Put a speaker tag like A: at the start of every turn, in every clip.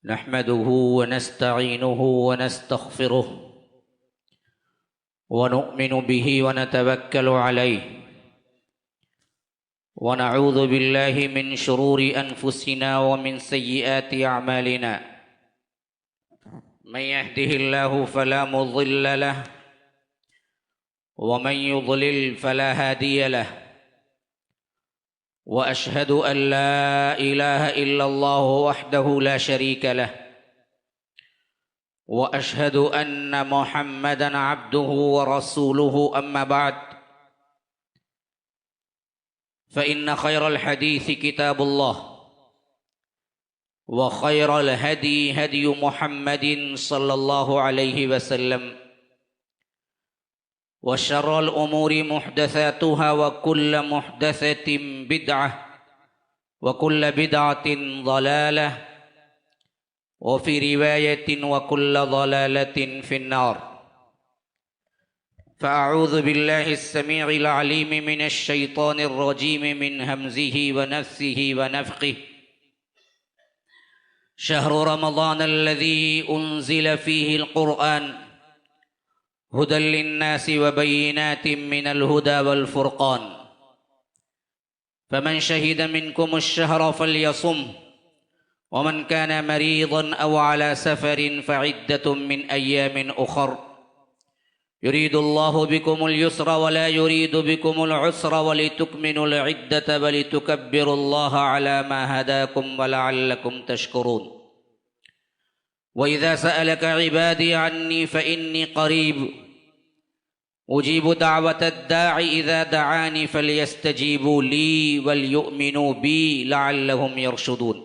A: नहमदुहु वनस्तईनुहु वनस्तग़फिरुह वनुअ्मिनु बिही वनतवक्कलु अलैहि वनऊज़ु बिल्लाहि मिन शुरूरि अनफुसिना व मिन सय्यिआति अअमालिना मन यहदिहिल्लाहु फला मुज़िल्ल लहु व मन युज़लिल फला हादिय लहु व अशहदु अन ला इलाहा इल्लल्लाहु वहदहु ला शरीका लहु व अशहदु अन्न मुहम्मदन अब्दुहु व रसूलुहु अम्मा बाद फ़इन्न खैरल हदीस किताबुल्लाह व खैरल हदी हदी मुहम्मदिन सल्लल्लाहु अलैहि वसल्लम व शर्रल उमूरि मुहदसातुहा व कुल्ल मुहदसतिन बिदअह व कुल्ल बिदअतिन ज़लालह व फ़ी रिवायतिन व कुल्ल ज़लालतिन फ़िन्नार। फ़अऊज़ु बिल्लाहिस समीइल अलीम मिनश शैतानिर रजीम मिन हमज़िहि व नफ़्सिहि व नफ़्ख़िहि। शहरु रमज़ानल्लज़ी उन्ज़िल फ़ीहिल क़ुरआन हुदल लिन्नासि व बय्यिनातिन मिनल हुदा वल फ़ुरक़ान। फ़मन शहिद मिनकुमुश शहर फ़ल्यसुम व मन कान मरीज़न अव अला सफ़रिन फ़इद्दतुम मिन अय्यामिन उख़र। युरीदुल्लाहु बिकुमुल युस्र व ला युरीदु बिकुमुल उस्र व लितुकमिनुल इद्दत व लितुकब्बिरुल्लाह अला मा हदाकुम व लअल्लकुम तशकुरून। व इज़ा सअलक इबादी अन्नी फ़इन्नी क़रीब उजीबु दाअवतद दाइ इज़ा दआनी फ़ल्यस्तजीबू ली वलयुमिनू बी लअल्लहुम यरशुदून।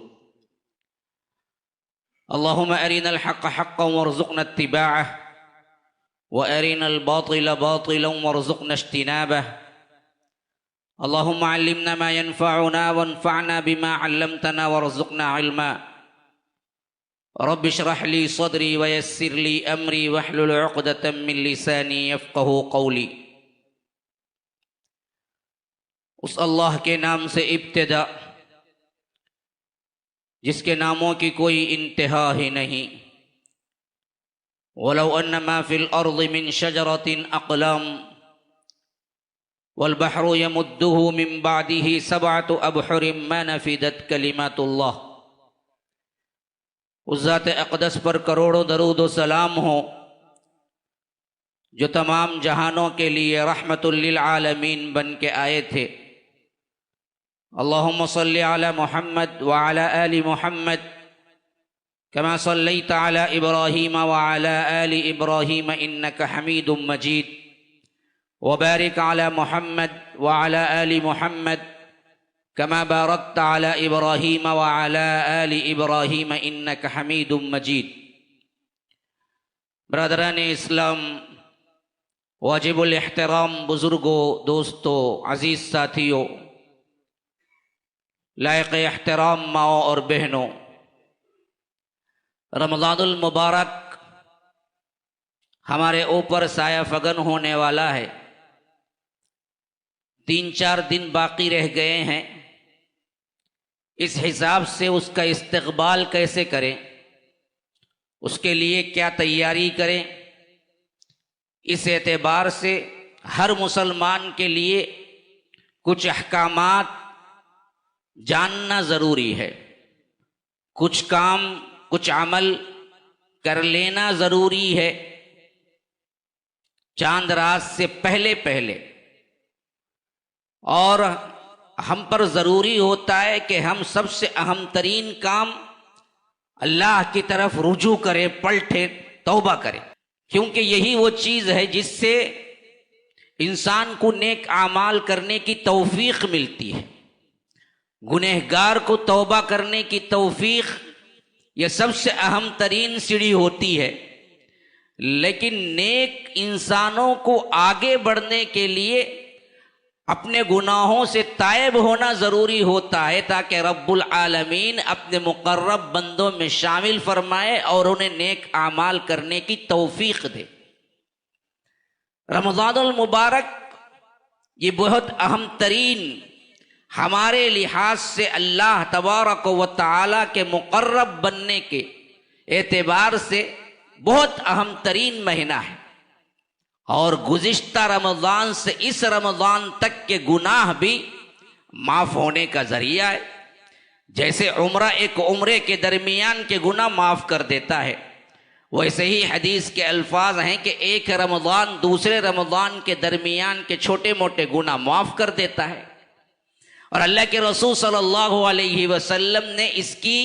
A: अल्लाहुम्मा अरिनल हक़्क़ हक़्क़न वरज़ुक़ना इत्तिबाअह व अरिनल बातिल बातिलन वरज़ुक़ना इज्तिनाबह। अल्लाहुम्मा अल्लिमना मा यनफ़अुना वन्फ़अना बिमा अल्लमतना वरज़ुक़ना इल्मा। रब्बि इश्रह ली सदरी व यस्सिर ली अमरी वहलुल उक़दतम मिन लिसानी यफ़क़हू क़ौली। उस अल्लाह के नाम से इब्तिदा जिसके नामों की कोई इंतहा ही नहीं। वलौ अन्न मा फ़िल अर्ज़ि मिन शजरतिन अक़लाम वल बहरु यमुद्दुहु मिन बादिही सबअतु अबहुरिम मा नफ़िदत कलिमातुल्लाह। उस ज़ात अक़दस पर करोड़ों दरूद व सलाम हो जो तमाम जहानों के लिए रहमतुल लिल आलमीन बन के आए थे। अल्लाहुम्मा सल्लि अला मुहम्मद व अला आलि मुहम्मद कमा सल्लैता अला इब्राहीम व अला आलि इब्राहीम इन्नका हमीदुम मजीद व बारिक अला मुहम्मद व अला आलि मुहम्मद कमा बारकता अला इब्राहीम व अला आलि इब्राहीम इन्नका हमीदुम मजीद। ब्रदरान इस्लाम, वाजिबुल एहतराम बुज़ुर्गों, दोस्तों, अज़ीज़ साथियों, लायक़ एहतराम माओ और बहनों, रमज़ानुल मुबारक हमारे ऊपर साया फगन होने वाला है। 3-4 दिन बाकी रह गए हैं। इस हिसाब से उसका इस्तक़बाल कैसे करें, उसके लिए क्या तैयारी करें, इस एतबार से हर मुसलमान के लिए कुछ अहकामात जानना ज़रूरी है। कुछ काम, कुछ अमल कर लेना ज़रूरी है चांद रात से पहले पहले। और हम पर ज़रूरी होता है कि हम सबसे अहम तरीन काम अल्लाह की तरफ रुजू करें, पलटें, तौबा करें, क्योंकि यही वो चीज़ है जिससे इंसान को नेक आमाल करने की तौफीक मिलती है। गुनहगार को तौबा करने की तौफीक यह सबसे अहम तरीन सीढ़ी होती है। लेकिन नेक इंसानों को आगे बढ़ने के लिए अपने गुनाहों से तायब होना ज़रूरी होता है ताकि रब्बुल आलमीन अपने मुक़र्रब बंदों में शामिल फरमाए और उन्हें नेक आमाल करने की तौफीक दे। रमज़ानुल मुबारक ये बहुत अहम तरीन हमारे लिहाज से अल्लाह तबारक व तआला के मुक़र्रब बनने के, एतबार से बहुत अहम तरीन महीना है और गुज़िश्ता रमज़ान से इस रमज़ान तक के गुनाह भी माफ़ होने का ज़रिया है। जैसे एक उम्रे के दरमियान के गुनाह माफ़ कर देता है, वैसे ही हदीस के अल्फाज हैं कि एक रमज़ान दूसरे रमज़ान के दरमियान के छोटे मोटे गुनाह माफ़ कर देता है। और अल्लाह के रसूल सल्लल्लाहु अलैहि वसल्लम ने इसकी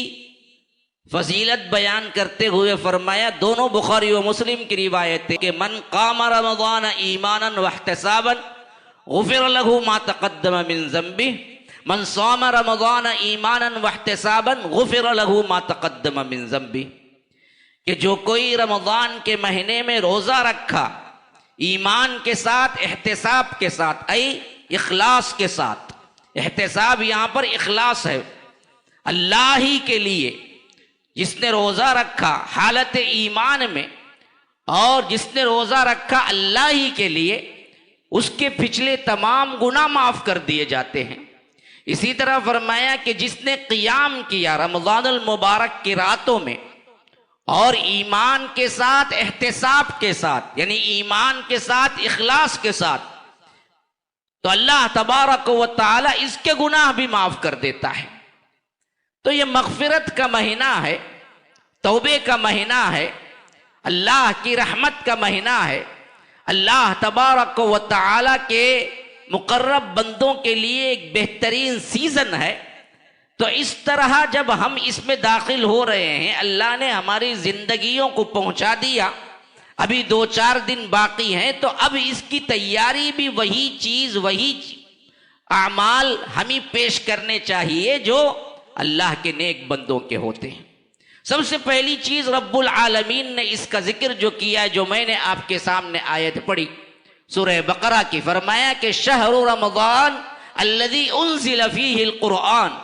A: फजीलत बयान करते हुए फरमाया, दोनों बुखारी व मुस्लिम की रिवायत है कि मन कामा रमज़ान ईमानन वहतिसाबन गुफ़िर लहू मा तक़द्दम मिन ज़ंबि मन सामा रमज़ान ईमानन वहतिसाबन गुफ़िर लहू मा तक़द्दम मिन ज़ंबि, कि जो कोई रमज़ान के महीने में रोज़ा रखा ईमान के साथ, एहतिसाब के साथ, इखलास के साथ। एहतिसाब यहाँ पर इखलास है, अल्लाह ही के लिए जिसने रोज़ा रखा हालत ईमान में, और जिसने रोज़ा रखा अल्लाह ही के लिए, उसके पिछले तमाम गुनाह माफ़ कर दिए जाते हैं। इसी तरह फरमाया कि जिसने क़ियाम किया रमज़ानुल मुबारक की रातों में और ईमान के साथ, एहतिसाब के साथ, यानी ईमान के साथ, इखलास के साथ, तो अल्लाह तबारक व तआला इसके गुनाह भी माफ़ कर देता है। तो ये मग़फ़िरत का महीना है, तौबे का महीना है, अल्लाह की रहमत का महीना है, अल्लाह तबारक व तआला के मुक़र्रब बंदों के लिए एक बेहतरीन सीज़न है। तो इस तरह जब हम इसमें दाखिल हो रहे हैं, अल्लाह ने हमारी ज़िंदगियों को पहुँचा दिया, अभी 2-4 दिन बाकी हैं, तो अब इसकी तैयारी भी वही चीज़, वही आमाल हमें पेश करने चाहिए जो अल्लाह के नेक बंदों के होते हैं। सबसे पहली चीज़ रब्बुल आलमीन ने इसका जिक्र जो किया है, जो मैंने आपके सामने आयत पढ़ी सूरह बकरा की, फरमाया कि शहरु रमज़ान अल्लज़ी उन्ज़िल फ़ीहिल क़ुरआन,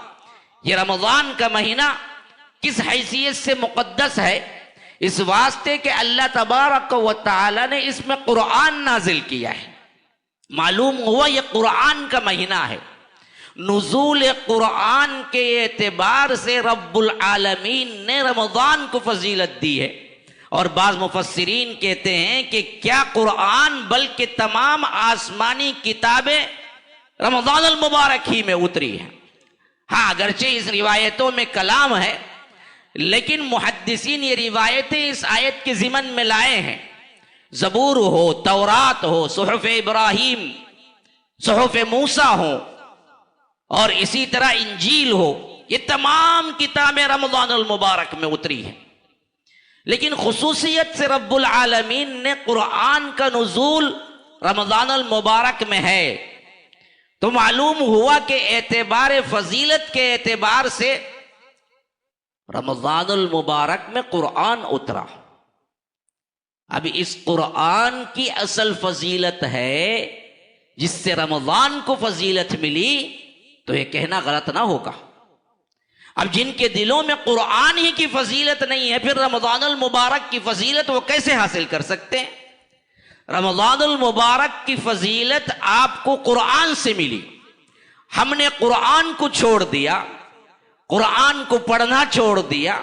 A: ये रमज़ान का महीना किस हैसियत से मुक़द्दस है, इस वास्ते के अल्लाह तबारक व तआला ने इसमें क़ुरआन नाजिल किया है। मालूम हुआ ये क़ुरआन का महीना है। नुज़ूल क़ुरआन के एतबार से रब्बुल आलमीन ने रमज़ान को फजीलत दी है। और बाज़ मुफस्सिरीन कहते हैं कि क्या क़ुरआन बल्कि तमाम आसमानी किताबें रमज़ानुल मुबारक ही में उतरी है। हाँ, अगरचे इस रिवायतों में कलाम है, लेकिन मुहद्दिसीन ये रिवायतें इस आयत के ज़िमन में लाए हैं। ज़बूर हो, तौरात हो, सुहफ़ इब्राहीम, सुहफ़ मूसा हो, और इसी तरह इंजील हो, ये तमाम किताबें रमज़ानुल मुबारक में उतरी हैं। लेकिन खुसूसियत से रब्बुल आलमीन ने क़ुरआन का नुज़ूल रमज़ानुल मुबारक में है। तो मालूम हुआ कि एतबार फजीलत के एतबार से रमज़ानुल मुबारक में क़ुरआन उतरा। अब इस क़ुरआन की असल फजीलत है जिससे रमज़ान को फजीलत मिली, तो ये कहना गलत ना होगा। अब जिनके दिलों में क़ुरआन ही की फजीलत नहीं है, फिर रमज़ानुल मुबारक की फजीलत वो कैसे हासिल कर सकते हैं? रमज़ानुल मुबारक की फजीलत आपको क़ुरआन से मिली। हमने क़ुरआन को छोड़ दिया, क़ुरआन को पढ़ना छोड़ दिया,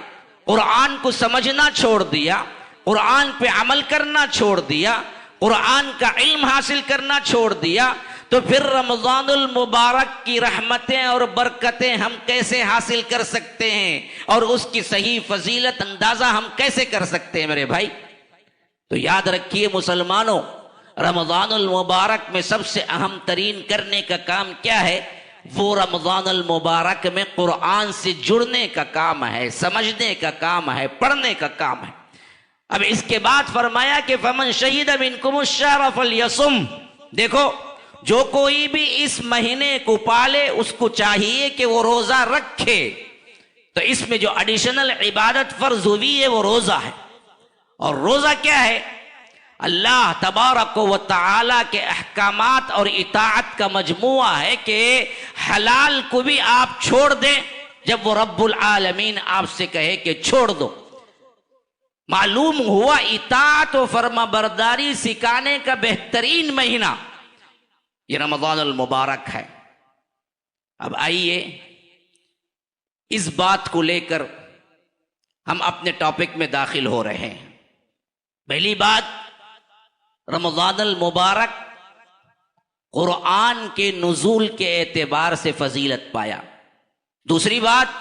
A: क़ुरआन को समझना छोड़ दिया, क़ुरआन पे अमल करना छोड़ दिया, क़ुरआन का इल्म हासिल करना छोड़ दिया, तो फिर रमज़ानुल मुबारक की रहमतें और बरकतें हम कैसे हासिल कर सकते हैं और उसकी सही फजीलत अंदाज़ा हम कैसे कर सकते हैं मेरे भाई? तो याद रखिए मुसलमानों, रमज़ानुल मुबारक में सबसे अहम तरीन करने का काम क्या है? वो रमज़ानुल मुबारक में क़ुरआन से जुड़ने का काम है, समझने का काम है, पढ़ने का काम है। अब इसके बाद फरमाया कि फमन शहीद मिनकुमुश शहर फलयसुम। देखो, जो कोई भी इस महीने को पाले उसको चाहिए कि वो रोज़ा रखे। तो इसमें जो एडिशनल इबादत फर्ज हुई है वो रोज़ा है। और रोज़ा क्या है? अल्लाह तबारक व तआला के अहकामात और इताअत का मजमुआ है कि हलाल को भी आप छोड़ दें जब वो रब्बुल आलमीन आपसे कहे कि छोड़ दो। मालूम हुआ इताअत व फरमाबरदारी सिखाने का बेहतरीन महीना ये रमज़ानुल मुबारक है। अब आइए इस बात को लेकर हम अपने टॉपिक में दाखिल हो रहे हैं। पहली बात, रमज़ानुल मुबारक कुरान के नुज़ूल के एतबार से फजीलत पाया। दूसरी बात,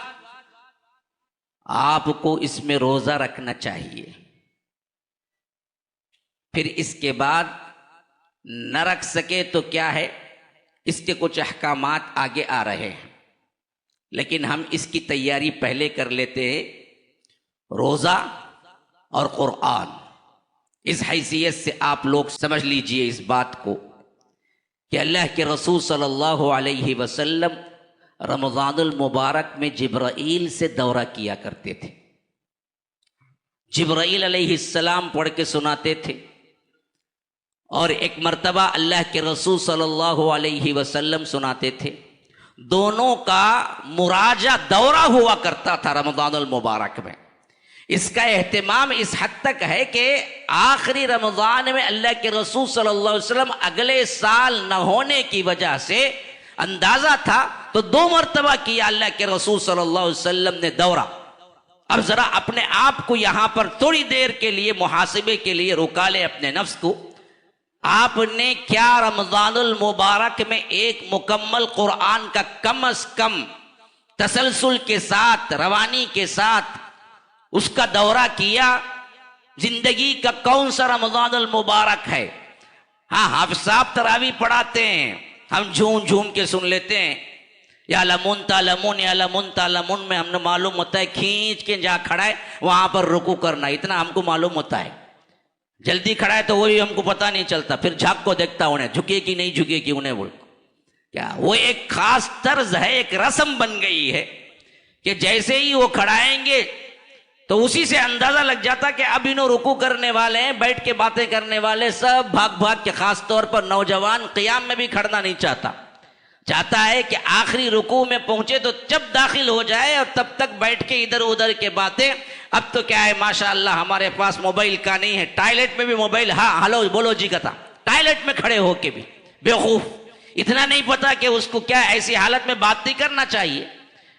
A: आपको इसमें रोजा रखना चाहिए। फिर इसके बाद न रख सके तो क्या है, इसके कुछ अहकामात आगे आ रहे हैं, लेकिन हम इसकी तैयारी पहले कर लेते हैं। रोजा और कुरान, इस हैसियत से आप लोग समझ लीजिए इस बात को कि अल्लाह के रसूल सल्लल्लाहु अलैहि वसल्लम रमज़ानुल मुबारक में जिब्राईल से दौरा किया करते थे। जिब्राईल अलैहिस्सलाम पढ़ के सुनाते थे, और एक मर्तबा अल्लाह के रसूल सल्लल्लाहु अलैहि वसल्लम सुनाते थे। दोनों का मुराजा दौरा हुआ करता था रमज़ानुल मुबारक में। इसका एहतमाम इस हद तक है कि आखिरी रमज़ान में अल्लाह के रसूल सल्लल्लाहु अलैहि वसल्लम अगले साल न होने की वजह से अंदाजा था, तो 2 मरतबा किया अल्लाह के रसूल सल्लल्लाहु अलैहि वसल्लम ने दौरा। अब जरा अपने आप को यहां पर थोड़ी देर के लिए मुहासिबे के लिए रुका ले अपने नफ्स को। आपने क्या रमज़ानुल मुबारक में एक मुकम्मल कुरान का कम अज कम तसलसल के साथ, रवानी के साथ उसका दौरा किया? जिंदगी का कौन सा रमज़ानुल मुबारक है? हाँ, हाफिज़ साहब तरावी पढ़ाते हैं, हम झूम झूम के सुन लेते हैं, या लमुन तालमुन या लमुन तालमुन में हमने मालूम होता है खींच के जहाँ खड़ा है वहां पर रुकू करना, इतना हमको मालूम होता है। जल्दी खड़ा है तो वही हमको पता नहीं चलता, फिर झाँक को देखता उन्हें झुके कि नहीं झुके कि उन्हें बोल क्या। वो एक खास तर्ज है, एक रस्म बन गई है कि जैसे ही वो खड़ाएंगे तो उसी से अंदाजा लग जाता कि अब इन्हों रुकू करने वाले हैं, बैठ के बातें करने वाले सब भाग भाग के। खास तौर पर नौजवान क़ियाम में भी खड़ना नहीं चाहता है कि आखिरी रुकू में पहुंचे तो जब दाखिल हो जाए और तब तक बैठ के इधर उधर के बातें। अब तो क्या है माशाअल्लाह, हमारे पास मोबाइल का नहीं है, टॉयलेट में भी मोबाइल। हाँ, हेलो बोलो जी कथा, टॉयलेट में खड़े होके भी बेवकूफ, इतना नहीं पता कि उसको क्या ऐसी हालत में बात नहीं करना चाहिए।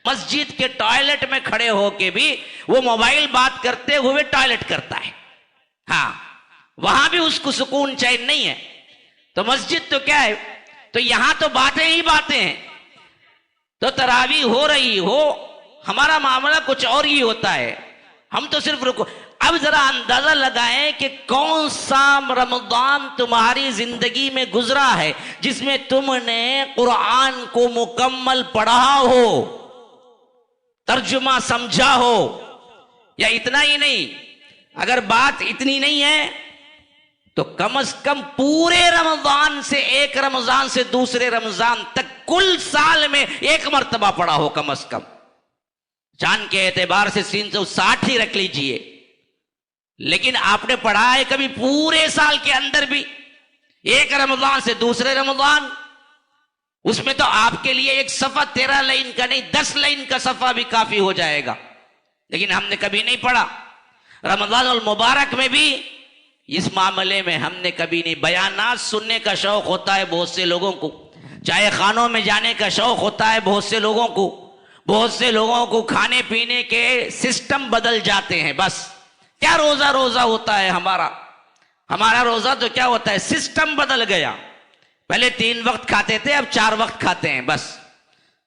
A: मस्जिद के टॉयलेट में खड़े होके भी वो मोबाइल बात करते हुए टॉयलेट करता है। हाँ, वहां भी उसको सुकून चैन नहीं है। तो मस्जिद तो क्या है, तो यहां तो बातें ही बातें हैं। तो तरावी हो रही हो, हमारा मामला कुछ और ही होता है, हम तो सिर्फ रुको। अब जरा अंदाजा लगाएं कि कौन सा रमजान तुम्हारी जिंदगी में गुजरा है जिसमें तुमने कुरान को मुकम्मल पढ़ा हो, तर्जुमा समझा हो। या इतना ही नहीं, अगर बात इतनी नहीं है तो कम से कम पूरे रमजान से, एक रमजान से दूसरे रमजान तक, कुल साल में 1 मरतबा पढ़ा हो कम से कम। चांद के एतबार से 360 ही रख लीजिए, लेकिन आपने पढ़ा है कभी पूरे साल के अंदर भी, एक रमजान से दूसरे रमजान? उसमें तो आपके लिए एक सफा 13 लाइन का नहीं, 10 लाइन का सफा भी काफी हो जाएगा, लेकिन हमने कभी नहीं पढ़ा। रमज़ानुल मुबारक में भी इस मामले में हमने कभी नहीं। बयानात सुनने का शौक होता है बहुत से लोगों को, चाय खानों में जाने का शौक होता है बहुत से लोगों को, बहुत से लोगों को खाने पीने के सिस्टम बदल जाते हैं। बस क्या रोजा रोजा होता है हमारा रोजा तो क्या होता है, सिस्टम बदल गया। पहले 3 वक्त खाते थे, अब 4 वक्त खाते हैं। बस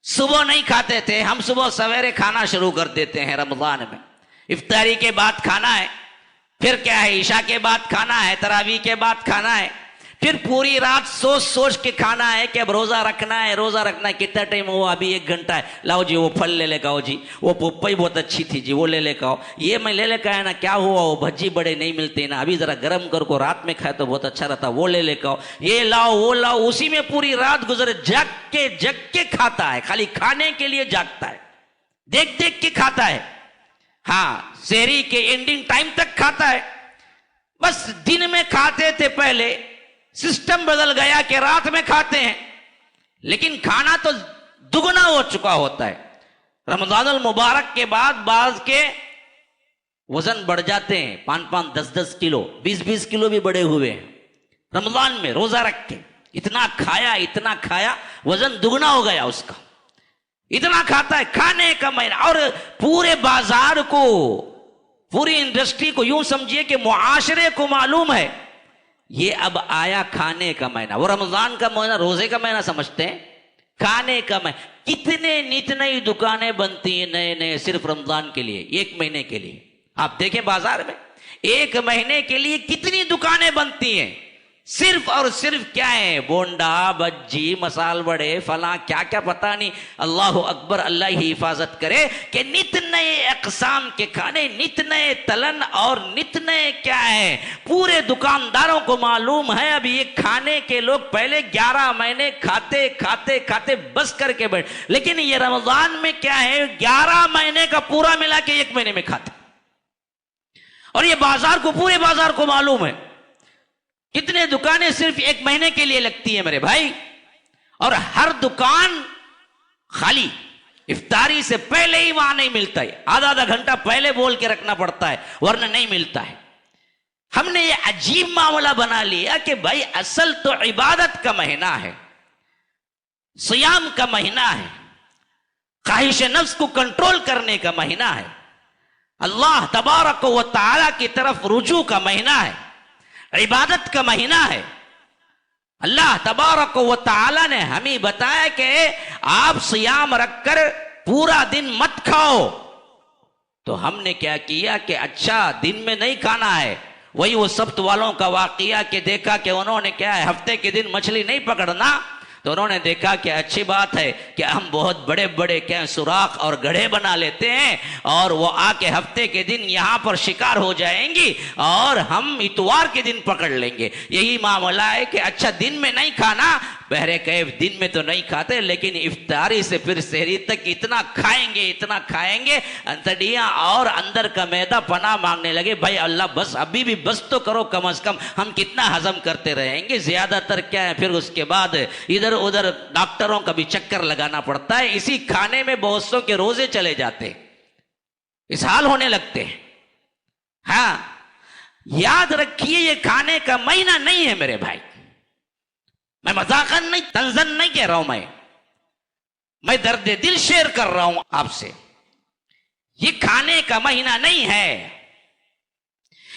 A: सुबह नहीं खाते थे, हम सुबह सवेरे खाना शुरू कर देते हैं रमजान में। इफ्तारी के बाद खाना है, फिर क्या है ईशा के बाद खाना है, तरावी के बाद खाना है, फिर पूरी रात सोच सोच के खाना है कि अब रोजा रखना है। रोजा रखना है, कितना टाइम हुआ? अभी 1 घंटा है। लाओ जी वो फल ले लेकर आओ जी, वो पपई बहुत अच्छी थी जी, वो ले लेकर आओ। ये मैं ले लेकर आया ना, क्या हुआ? वो भज्जी बड़े नहीं मिलते ना, अभी जरा गर्म कर को रात में खाए तो बहुत अच्छा रहता, वो ले लेकर आओ। ये लाओ वो लाओ, उसी में पूरी रात गुजरे। जग के खाता है, खाली खाने के लिए जागता है, देख देख के खाता है। हाँ, शहरी के एंडिंग टाइम तक खाता है। बस दिन में खाते थे पहले, सिस्टम बदल गया कि रात में खाते हैं, लेकिन खाना तो दुगना हो चुका होता है। रमजानुल मुबारक के बाद बाज के वजन बढ़ जाते हैं, 5-5, 10-10 किलो, 20-20 किलो भी बढ़े हुए हैं रमजान में रोजा रख के। इतना खाया, वजन दुगना हो गया उसका। इतना खाता है, खाने का महीना। और पूरे बाजार को पूरी इंडस्ट्री को यूं समझिए कि मुआशरे को मालूम है ये अब आया खाने का महीना। वो रमजान का महीना रोजे का महीना समझते हैं, खाने का महीना। कितने नित नई दुकानें बनती हैं नए नए सिर्फ रमजान के लिए, एक महीने के लिए। आप देखें बाजार में एक महीने के लिए कितनी दुकानें बनती हैं, सिर्फ और सिर्फ क्या है, बोंडा, बज्जी, मसाल बड़े, फला क्या क्या पता नहीं। अल्लाह अकबर, अल्लाह ही हिफाजत करे कि नित नए अक़साम के खाने, नित नए तलन और नित नए क्या है। पूरे दुकानदारों को मालूम है अब ये खाने के लोग पहले 11 महीने खाते खाते खाते बस करके बैठ, लेकिन ये रमजान में क्या है 11 महीने का पूरा मिला के 1 महीने में खाते। और ये बाजार को, पूरे बाजार को मालूम है कितने दुकानें सिर्फ 1 महीने के लिए लगती है मेरे भाई, और हर दुकान खाली। इफ्तारी से पहले ही वहां नहीं मिलता है, आधा आधा घंटा पहले बोल के रखना पड़ता है वरना नहीं मिलता है। हमने ये अजीब मामला बना लिया कि भाई असल तो इबादत का महीना है, सियाम का महीना है, ख्वाहिश नफ्स को कंट्रोल करने का महीना है, अल्लाह तबारक व तआला की तरफ रुजू का महीना है, इबादत का महीना है। अल्लाह तबारक व तआला ने हमें बताया कि आप सियाम रखकर पूरा दिन मत खाओ। तो हमने क्या किया कि अच्छा दिन में नहीं खाना है। वही वो सब्त वालों का वाकया कि देखा कि उन्होंने क्या है हफ्ते के दिन मछली नहीं पकड़ना, तो उन्होंने देखा कि अच्छी बात है कि हम बहुत बड़े बड़े क्या सुराख और गड्ढे बना लेते हैं और वो आके हफ्ते के दिन यहाँ पर शिकार हो जाएंगी और हम इतवार के दिन पकड़ लेंगे। यही मामला है कि अच्छा दिन में नहीं खाना, बहरे कैफ दिन में तो नहीं खाते लेकिन इफ्तारी से फिर सहरी तक इतना खाएंगे इतना खाएंगे, अंतड़ियाँ और अंदर का मैदा पनाह मांगने लगे। भाई अल्लाह बस अभी भी बस तो करो, कम अज कम हम कितना हजम करते रहेंगे। ज्यादातर क्या है फिर उसके बाद इधर उधर डॉक्टरों का भी चक्कर लगाना पड़ता है। इसी खाने में बहुत सौ के रोजे चले जाते, इस हाल होने लगते हैं। हाँ याद रखिए ये खाने का महीना नहीं है मेरे भाई, मैं मजाकन नहीं तंजन नहीं कह रहा हूं, मैं दर्द दिल शेयर कर रहा हूं आपसे। ये खाने का महीना नहीं है,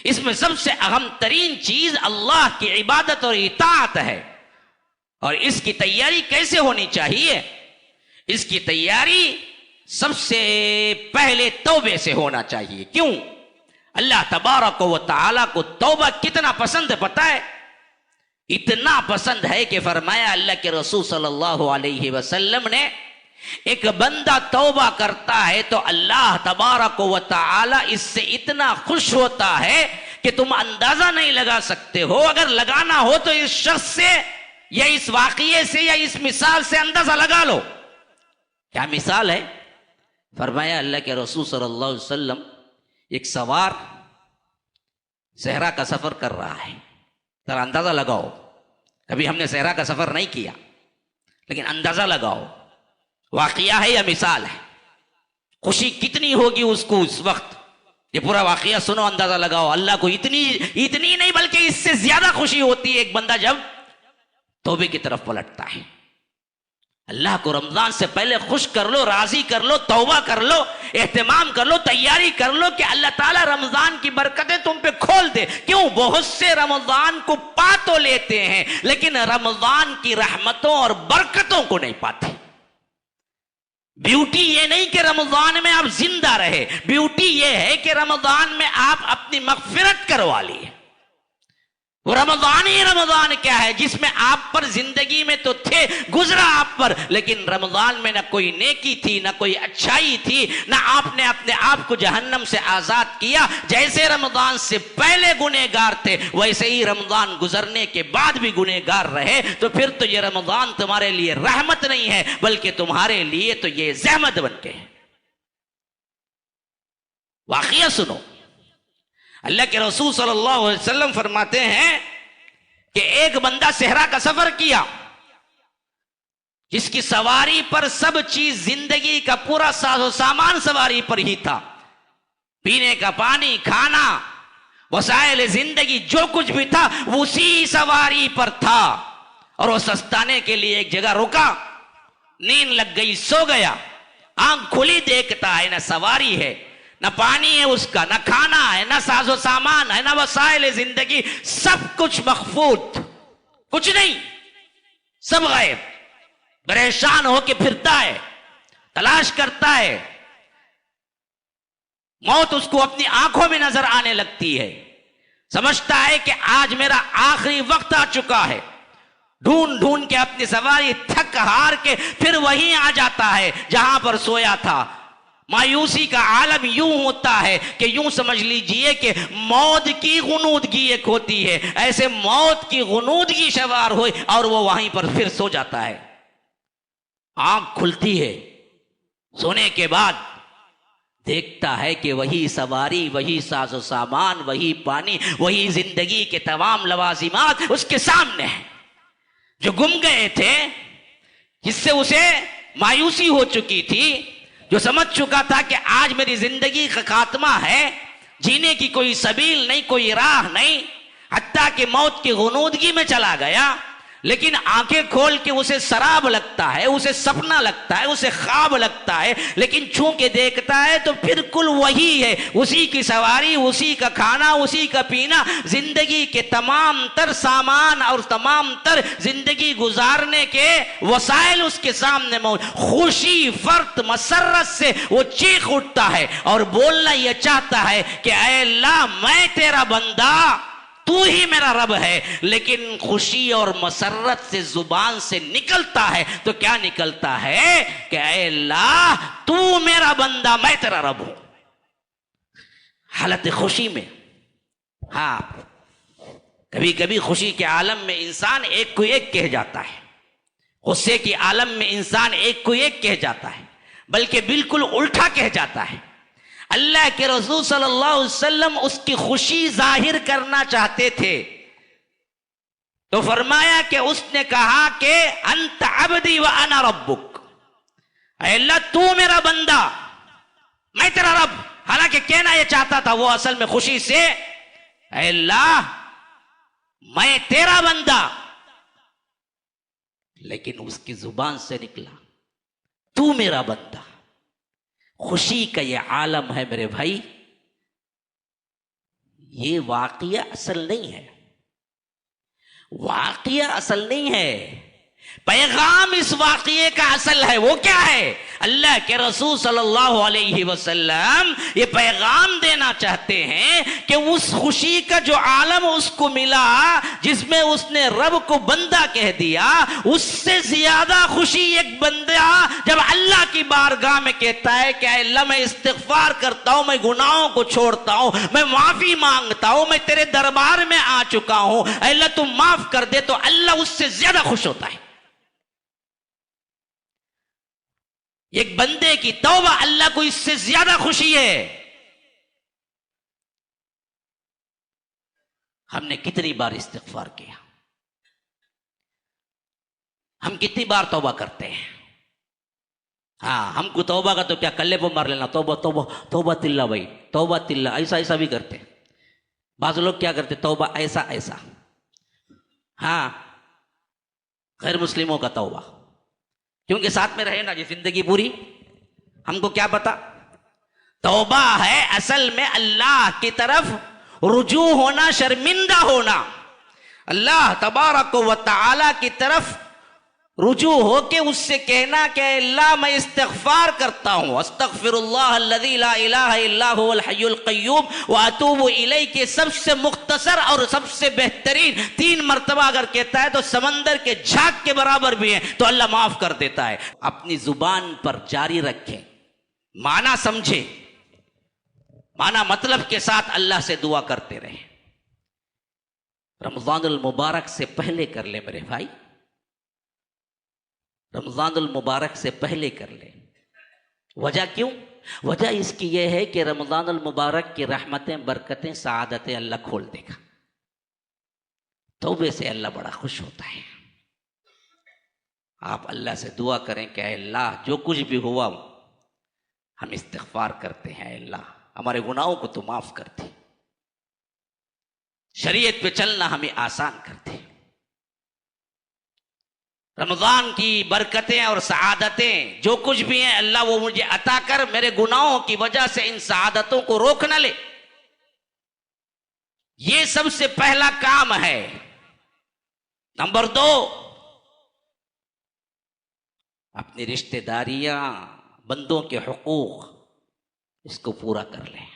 A: इसमें सबसे अहम तरीन चीज अल्लाह की इबादत और इताअत है। और इसकी तैयारी कैसे होनी चाहिए? इसकी तैयारी सबसे पहले तौबे से होना चाहिए। क्यों? अल्लाह तबारक व तआला को तौबा कितना पसंद है पता है? इतना पसंद है कि फरमाया अल्लाह के रसूल सल्लल्लाहु अलैहि वसल्लम ने, एक बंदा तौबा करता है तो अल्लाह तबारक व तआला इससे इतना खुश होता है कि तुम अंदाजा नहीं लगा सकते हो। अगर लगाना हो तो इस शख्स से या इस वाकये से या इस मिसाल से अंदाजा लगा लो। क्या मिसाल है? फरमाया अल्लाह के रसूल सल्लल्लाहु अलैहि वसल्लम, एक सवार सहरा का सफर कर रहा है। जरा अंदाजा लगाओ, कभी हमने सहरा का सफर नहीं किया लेकिन अंदाजा लगाओ वाकया है या मिसाल है, खुशी कितनी होगी उसको उस वक्त। ये पूरा वाकया सुनो, अंदाजा लगाओ। अल्लाह को इतनी नहीं बल्कि इससे ज्यादा खुशी होती है एक बंदा जब तौबे की तरफ पलटता है। अल्लाह को रमजान से पहले खुश कर लो, राजी कर लो, तौबा कर लो, एहतमाम कर लो, तैयारी कर लो कि अल्लाह ताला रमजान की बरकतें तुम पे खोल दे। क्यों? बहुत से रमजान को पा तो लेते हैं लेकिन रमजान की रहमतों और बरकतों को नहीं पाते। ब्यूटी ये नहीं कि रमजान में आप जिंदा रहे, ब्यूटी ये है कि रमजान में आप अपनी मगफिरत करवा लिए। वो रमजान ही रमजान क्या है जिसमें आप पर जिंदगी में तो थे, गुजरा आप पर, लेकिन रमजान में ना कोई नेकी थी, ना कोई अच्छाई थी, ना आपने अपने आप को जहन्नम से आजाद किया। जैसे रमजान से पहले गुनहगार थे वैसे ही रमजान गुजरने के बाद भी गुनहगार रहे। तो फिर तो ये रमजान तुम्हारे लिए रहमत नहीं है बल्कि तुम्हारे लिए तो ये ज़हमत बन के है। वाकया सुनो, अल्लाह के रसूल सल्लल्लाहु अलैहि वसल्लम फरमाते हैं कि एक बंदा सहरा का सफर किया जिसकी सवारी पर सब चीज, जिंदगी का पूरा साजो सामान सवारी पर ही था। पीने का पानी, खाना, वसाइल जिंदगी जो कुछ भी था उसी सवारी पर था। और वो सस्ताने के लिए एक जगह रुका, नींद लग गई, सो गया। आंख खुली देखता है ना सवारी है न पानी है उसका, न खाना है, न साजो सामान है, न वसाइल जिंदगी, सब कुछ मखफूत, कुछ नहीं, सब गायब। परेशान होके फिरता है, तलाश करता है, मौत उसको अपनी आंखों में नजर आने लगती है, समझता है कि आज मेरा आखिरी वक्त आ चुका है। ढूंढ ढूंढ के अपनी सवारी थक हार के फिर वहीं आ जाता है जहां पर सोया था। मायूसी का आलम यूं होता है कि यूं समझ लीजिए कि मौत की गुनूदगी एक होती है, ऐसे मौत की गुनूदगी सवार हुई और वो वहीं पर फिर सो जाता है। आंख खुलती है, सोने के बाद देखता है कि वही सवारी, वही साजो सामान, वही पानी, वही जिंदगी के तमाम लवाजिमात उसके सामने है जो गुम गए थे, जिससे उसे मायूसी हो चुकी थी, जो समझ चुका था कि आज मेरी जिंदगी का खात्मा है, जीने की कोई सबील नहीं, कोई राह नहीं, हत्ता कि मौत की गुनूदगी में चला गया। लेकिन आंखें खोल के उसे शराब लगता है, उसे सपना लगता है, उसे ख्वाब लगता है, लेकिन छू के देखता है तो बिल्कुल वही है, उसी की सवारी, उसी का खाना, उसी का पीना, जिंदगी के तमाम तर सामान और तमाम तर जिंदगी गुजारने के वसाइल उसके सामने मौजूद। खुशी, फर्त, मसरत से वो चीख उठता है और बोलना यह चाहता है कि ऐ अल्लाह, मैं तेरा बंदा, तू ही मेरा रब है। लेकिन खुशी और मसरत से जुबान से निकलता है तो क्या निकलता है कि ऐ अल्लाह, तू मेरा बंदा, मैं तेरा रब हूं। हालत खुशी में, हाँ, कभी कभी खुशी के आलम में इंसान एक को एक कह जाता है, गुस्से के आलम में इंसान एक को एक कह जाता है, बल्कि बिल्कुल उल्टा कह जाता है। अल्लाह के रसूल सल्लल्लाहु अलैहि वसल्लम उसकी खुशी जाहिर करना चाहते थे तो फरमाया कि उसने कहा कि अंत अब्दी व अना रब्बुक, अल्लाह तू मेरा बंदा, मैं तेरा रब। हालांकि कहना यह चाहता था वो असल में खुशी से, अल्लाह मैं तेरा बंदा, लेकिन उसकी जुबान से निकला तू मेरा बंदा। खुशी का ये आलम है मेरे भाई, ये वाकया असल नहीं है, वाकया असल नहीं है, पैगाम इस वाकये का असल है। वो क्या है? अल्लाह के रसूल सल्लल्लाहु अलैहि वसल्लम ये पैगाम देना चाहते हैं कि उस खुशी का जो आलम उसको मिला, जिसमें उसने रब को बंदा कह दिया, उससे ज्यादा खुशी एक बंदा जब अल्लाह की बारगाह में कहता है कि अल्लाह मैं इस्तिगफार करता हूं, मैं गुनाहों को छोड़ता हूं, मैं माफी मांगता हूं, मैं तेरे दरबार में आ चुका हूं, अल्लाह तुम माफ कर दे, तो अल्लाह उससे ज्यादा खुश होता है। एक बंदे की तौबा अल्लाह को इससे ज्यादा खुशी है। हमने कितनी बार इस्तिगफार किया, हम कितनी बार तौबा करते हैं। हाँ, हमको तौबा का तो क्या कल्ले पर मार लेना, तौबा तौबा तौबा तिल्ला भाई, तौबा तिल्ला, ऐसा ऐसा भी करते हैं। बाज़ लोग क्या करते, तौबा ऐसा ऐसा। हाँ, गैर मुस्लिमों का तौबा, क्योंकि साथ में रहे ना जी जिंदगी पूरी, हमको क्या पता। तौबा है असल में अल्लाह की तरफ रुजू होना, शर्मिंदा होना, अल्लाह तबारक व तआला की तरफ रुजू होके उससे कहना कि अल्लाह मैं इस्तिगफार करता हूं, अस्तगफिरुल्लाह अल्लज़ी ला इलाहा इल्ला हुवल हय्युल क़य्यूम व अतूबु इलैहि के सबसे मुख्तसर और सबसे बेहतरीन 3 मर्तबा अगर कहता है तो समंदर के झाग के बराबर भी है, तो अल्लाह माफ कर देता है। अपनी जुबान पर जारी रखें, माना समझे, माना मतलब के साथ अल्लाह से दुआ करते रहे। रमजानुल मुबारक से पहले कर ले मेरे भाई, रमजानुल मुबारक से पहले कर ले। वजह क्यों? वजह इसकी यह है कि रमजानुल मुबारक की रहमतें, बरकतें, सआदतें अल्लाह खोल देगा। तौबे से अल्लाह बड़ा खुश होता है। आप अल्लाह से दुआ करें कि अल्लाह जो कुछ भी हुआ हम इस्तिगफार करते हैं, अल्लाह हमारे गुनाहों को तो माफ कर दे, शरीयत पे चलना हमें आसान कर दे। रमजान की बरकतें और सआदतें जो कुछ भी हैं अल्लाह वो मुझे अता कर, मेरे गुनाहों की वजह से इन सआदतों को रोक न ले। ये सबसे पहला काम है। नंबर 2, अपनी रिश्तेदारियां, बंदों के हुकूक, इसको पूरा कर लें।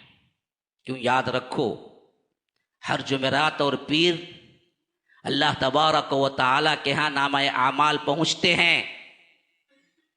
A: क्यों? याद रखो, हर जुमेरात और पीर अल्लाह तबारक व तआला के यहाँ नामा आमाल पहुँचते हैं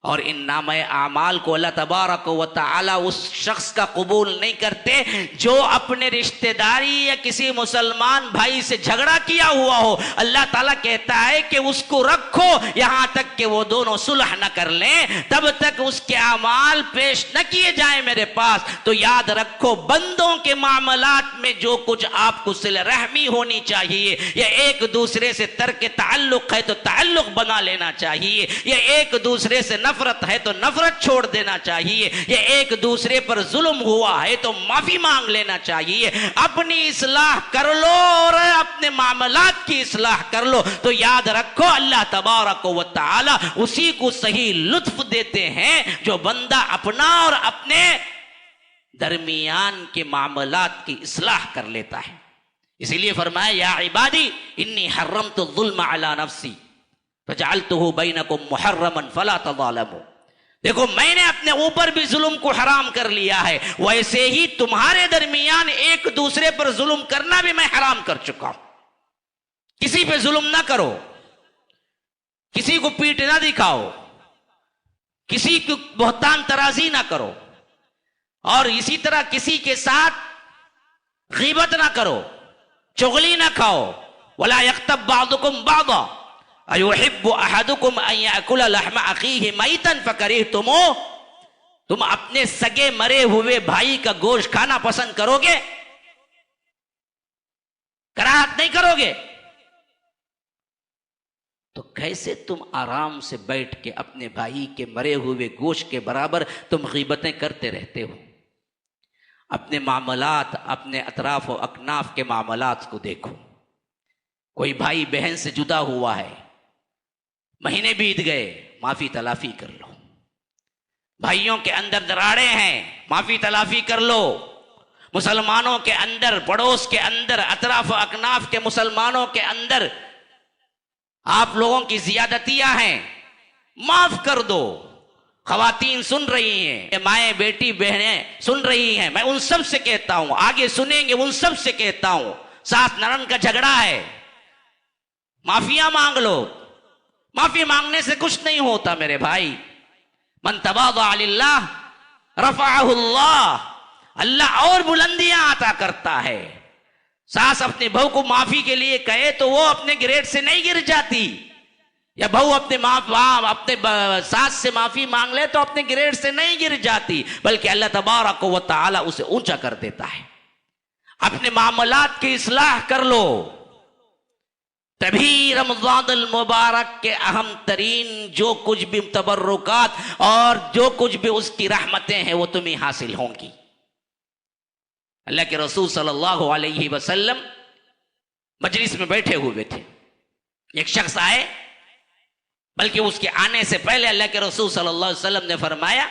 A: और इन नामा आमाल को अल्लाह तबारक व तआला उस शख्स का कबूल नहीं करते जो अपने रिश्तेदारी या किसी मुसलमान भाई से झगड़ा किया हुआ हो। अल्लाह ताला कहता है कि उसको रखो यहां तक कि वो दोनों सुलह न कर लें, तब तक उसके अमाल पेश न किए जाएं मेरे पास। तो याद रखो, बंदों के मामलात में जो कुछ आपको सिले रहमी होनी चाहिए, या एक दूसरे से तर्क ताल्लुक है तो ताल्लुक बना लेना चाहिए, या एक दूसरे से नफरत है तो नफरत छोड़ देना चाहिए, या एक दूसरे पर जुल्म हुआ है तो माफी मांग लेना चाहिए। अपनी इस्लाह कर लो और अपने मामलात की इस्लाह कर लो। तो याद रखो, अल्लाह तबारक व तआला उसी को सही लुत्फ देते हैं जो बंदा अपना और अपने दरमियान के मामलात की इस्लाह कर लेता है। इसीलिए फरमाया, या इबादी इन्नी हर्रमतु ज़ुल्म अला नफ्सी फजअलतुहु बैनकुम मुहर्रमन फला तज़ालमू। देखो, मैंने अपने ऊपर भी जुल्म को हराम कर लिया है, वैसे ही तुम्हारे दरमियान एक दूसरे पर जुल्म करना भी मैं हराम कर चुका हूं। किसी पे जुल्म ना करो, किसी को पीठ ना दिखाओ, किसी को बहतान तराजी ना करो, और इसी तरह किसी के साथ गीबत ना करो, चुगली ना खाओ। वला यख्तब बादुकुम बादा अयुहिब्बु अहदुकुम अन याकुला लहमा अखीहि मैतन फकरिहतुमूह। तुम अपने सगे मरे हुए भाई का गोश्त खाना पसंद करोगे? कराहत नहीं करोगे? तो कैसे तुम आराम से बैठ के अपने भाई के मरे हुए गोश्त के बराबर तुम गीबतें करते रहते हो? अपने मामलात, अपने अतराफ और अकनाफ के मामलात को देखो। कोई भाई बहन से जुदा हुआ है, महीने बीत गए, माफी तलाफी कर लो। भाइयों के अंदर दरारें हैं, माफी तलाफी कर लो। मुसलमानों के अंदर, पड़ोस के अंदर, अतराफ अकनाफ के मुसलमानों के अंदर आप लोगों की जियादतियां हैं, माफ कर दो। खवातीन सुन रही हैं, माएँ बेटी बहनें सुन रही हैं, मैं उन सब से कहता हूं, आगे सुनेंगे, उन सब से कहता हूं, सास ननद का झगड़ा है, माफिया मांग लो। माफी मांगने से कुछ नहीं होता मेरे भाई। मन तवाज़ा लिल्लाह रफ़अहुल्लाह, अल्लाह और बुलंदियां अता करता है। सास अपने बहू को माफी के लिए कहे तो वो अपने ग्रेड से नहीं गिर जाती, या बहू अपने अपने सास से माफी मांग ले तो अपने ग्रेड से नहीं गिर जाती, बल्कि अल्लाह तबारक व तआला उसे ऊंचा कर देता है। अपने मामलात की इस्लाह कर लो, तभी रमज़ानुल मुबारक के अहम तरीन जो कुछ भी तबर्रुकात और जो कुछ भी उसकी रहमतें हैं वो तुम्हें हासिल होंगी। अल्लाह के रसूल सल्लल्लाहु अलैहि वसल्लम मजलिस में बैठे हुए थे। एक शख्स आए, बल्कि उसके आने से पहले अल्लाह के रसूल सल्लल्लाहु अलैहि वसल्लम ने फरमाया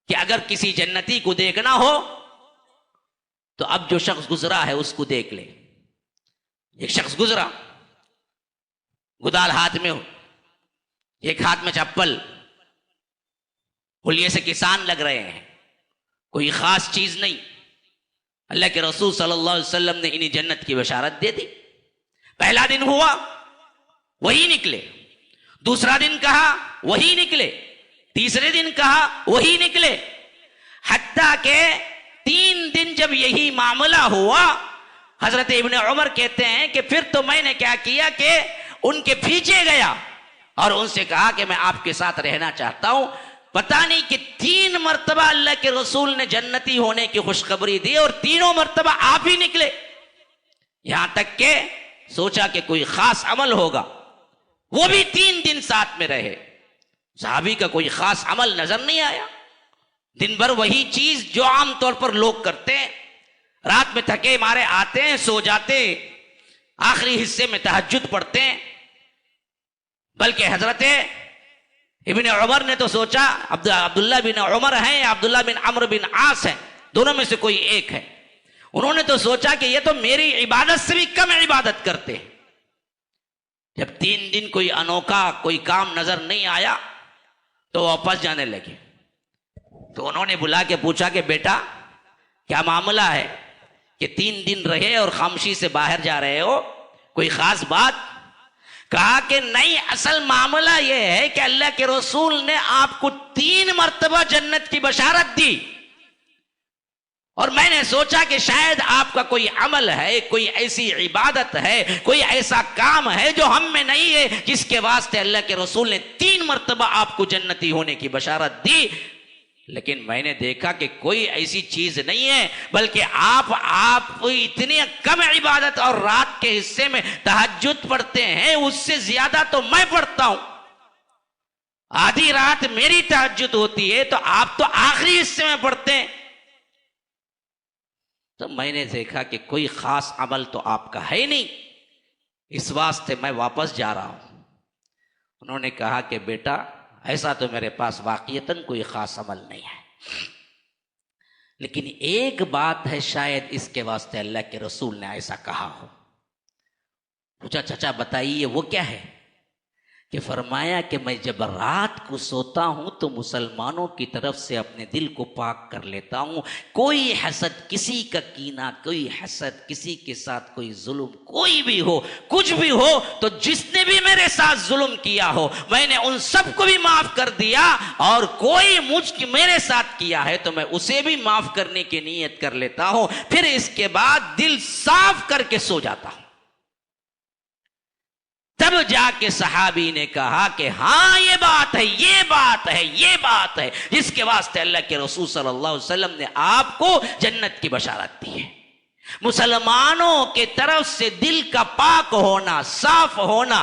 A: कि अगर किसी जन्नती को देखना हो तो अब जो शख्स गुजरा है उसको देख ले। एक शख्स गुजरा, गुदाल हाथ में हो, एक हाथ में चप्पल, हुलिये से किसान लग रहे हैं, कोई खास चीज नहीं। अल्लाह के रसूल सल्लल्लाहु अलैहि वसल्लम ने इन्हें जन्नत की बशारत दे दी। पहला दिन हुआ, वही निकले। दूसरा दिन कहा, वही निकले। तीसरे दिन कहा, वही निकले। हत्ता के 3 दिन जब यही मामला हुआ, हजरत इब्ने उमर कहते हैं कि फिर तो मैंने क्या किया कि उनके पीछे गया और उनसे कहा कि मैं आपके साथ रहना चाहता हूं। पता नहीं कि 3 मरतबा अल्लाह के रसूल ने जन्नती होने की खुशखबरी दी और तीनों मरतबा आप ही निकले। यहां तक के सोचा कि कोई खास अमल होगा, वो भी 3 दिन साथ में रहे। सहाबी का कोई खास अमल नजर नहीं आया। दिन भर वही चीज जो आमतौर पर लोग करते हैं, रात में थके मारे आते हैं, सो जाते, आखिरी हिस्से में तहज्जुद पढ़ते हैं, बल्कि हजरत इब्ने उमर ने तो सोचा, अब्दुल्ला बिन उमर हैं या अब्दुल्ला बिन अम्र बिन आस हैं, दोनों में से कोई एक है, उन्होंने तो सोचा कि ये तो मेरी इबादत से भी कम इबादत करते हैं। जब 3 दिन कोई अनोखा कोई काम नजर नहीं आया तो वापस जाने लगे। तो उन्होंने बुला के पूछा कि बेटा क्या मामला है कि 3 दिन रहे और खामोशी से बाहर जा रहे हो, कोई खास बात? कहा कि नहीं, असल मामला यह है कि अल्लाह के रसूल ने आपको 3 मर्तबा जन्नत की बशारत दी और मैंने सोचा कि शायद आपका कोई अमल है, कोई ऐसी इबादत है, कोई ऐसा काम है जो हम में नहीं है, जिसके वास्ते अल्लाह के रसूल ने 3 मर्तबा आपको जन्नती होने की बशारत दी। लेकिन मैंने देखा कि कोई ऐसी चीज नहीं है, बल्कि आप इतनी कम इबादत और रात के हिस्से में तहज्जुद पढ़ते हैं, उससे ज्यादा तो मैं पढ़ता हूं। आधी रात मेरी तहज्जुद होती है तो आप तो आखिरी हिस्से में पढ़ते हैं। तो मैंने देखा कि कोई खास अमल तो आपका है नहीं, इस वास्ते मैं वापस जा रहा हूं। उन्होंने कहा कि बेटा ऐसा तो मेरे पास वाकईतन कोई खास अमल नहीं है, लेकिन एक बात है, शायद इसके वास्ते अल्लाह के रसूल ने ऐसा कहा हो। पूछा चाचा बताइए वो क्या है? कि फरमाया कि मैं जब रात को सोता हूं तो मुसलमानों की तरफ से अपने दिल को पाक कर लेता हूं। कोई हसद, किसी का कीना, कोई हसद, किसी के साथ कोई जुल्म, कोई भी हो, कुछ भी हो, तो जिसने भी मेरे साथ जुल्म किया हो मैंने उन सबको भी माफ कर दिया, और कोई मेरे साथ किया है तो मैं उसे भी माफ करने की नीयत कर लेता हूं। फिर इसके बाद दिल साफ करके सो जाता हूं। तब जाके सहाबी ने कहा कि हाँ ये बात है, ये बात है, ये बात है, जिसके वास्ते अल्लाह के रसूल सल्लल्लाहु अलैहि वसल्लम ने आपको जन्नत की बशारत दी है। मुसलमानों के तरफ से दिल का पाक होना, साफ होना,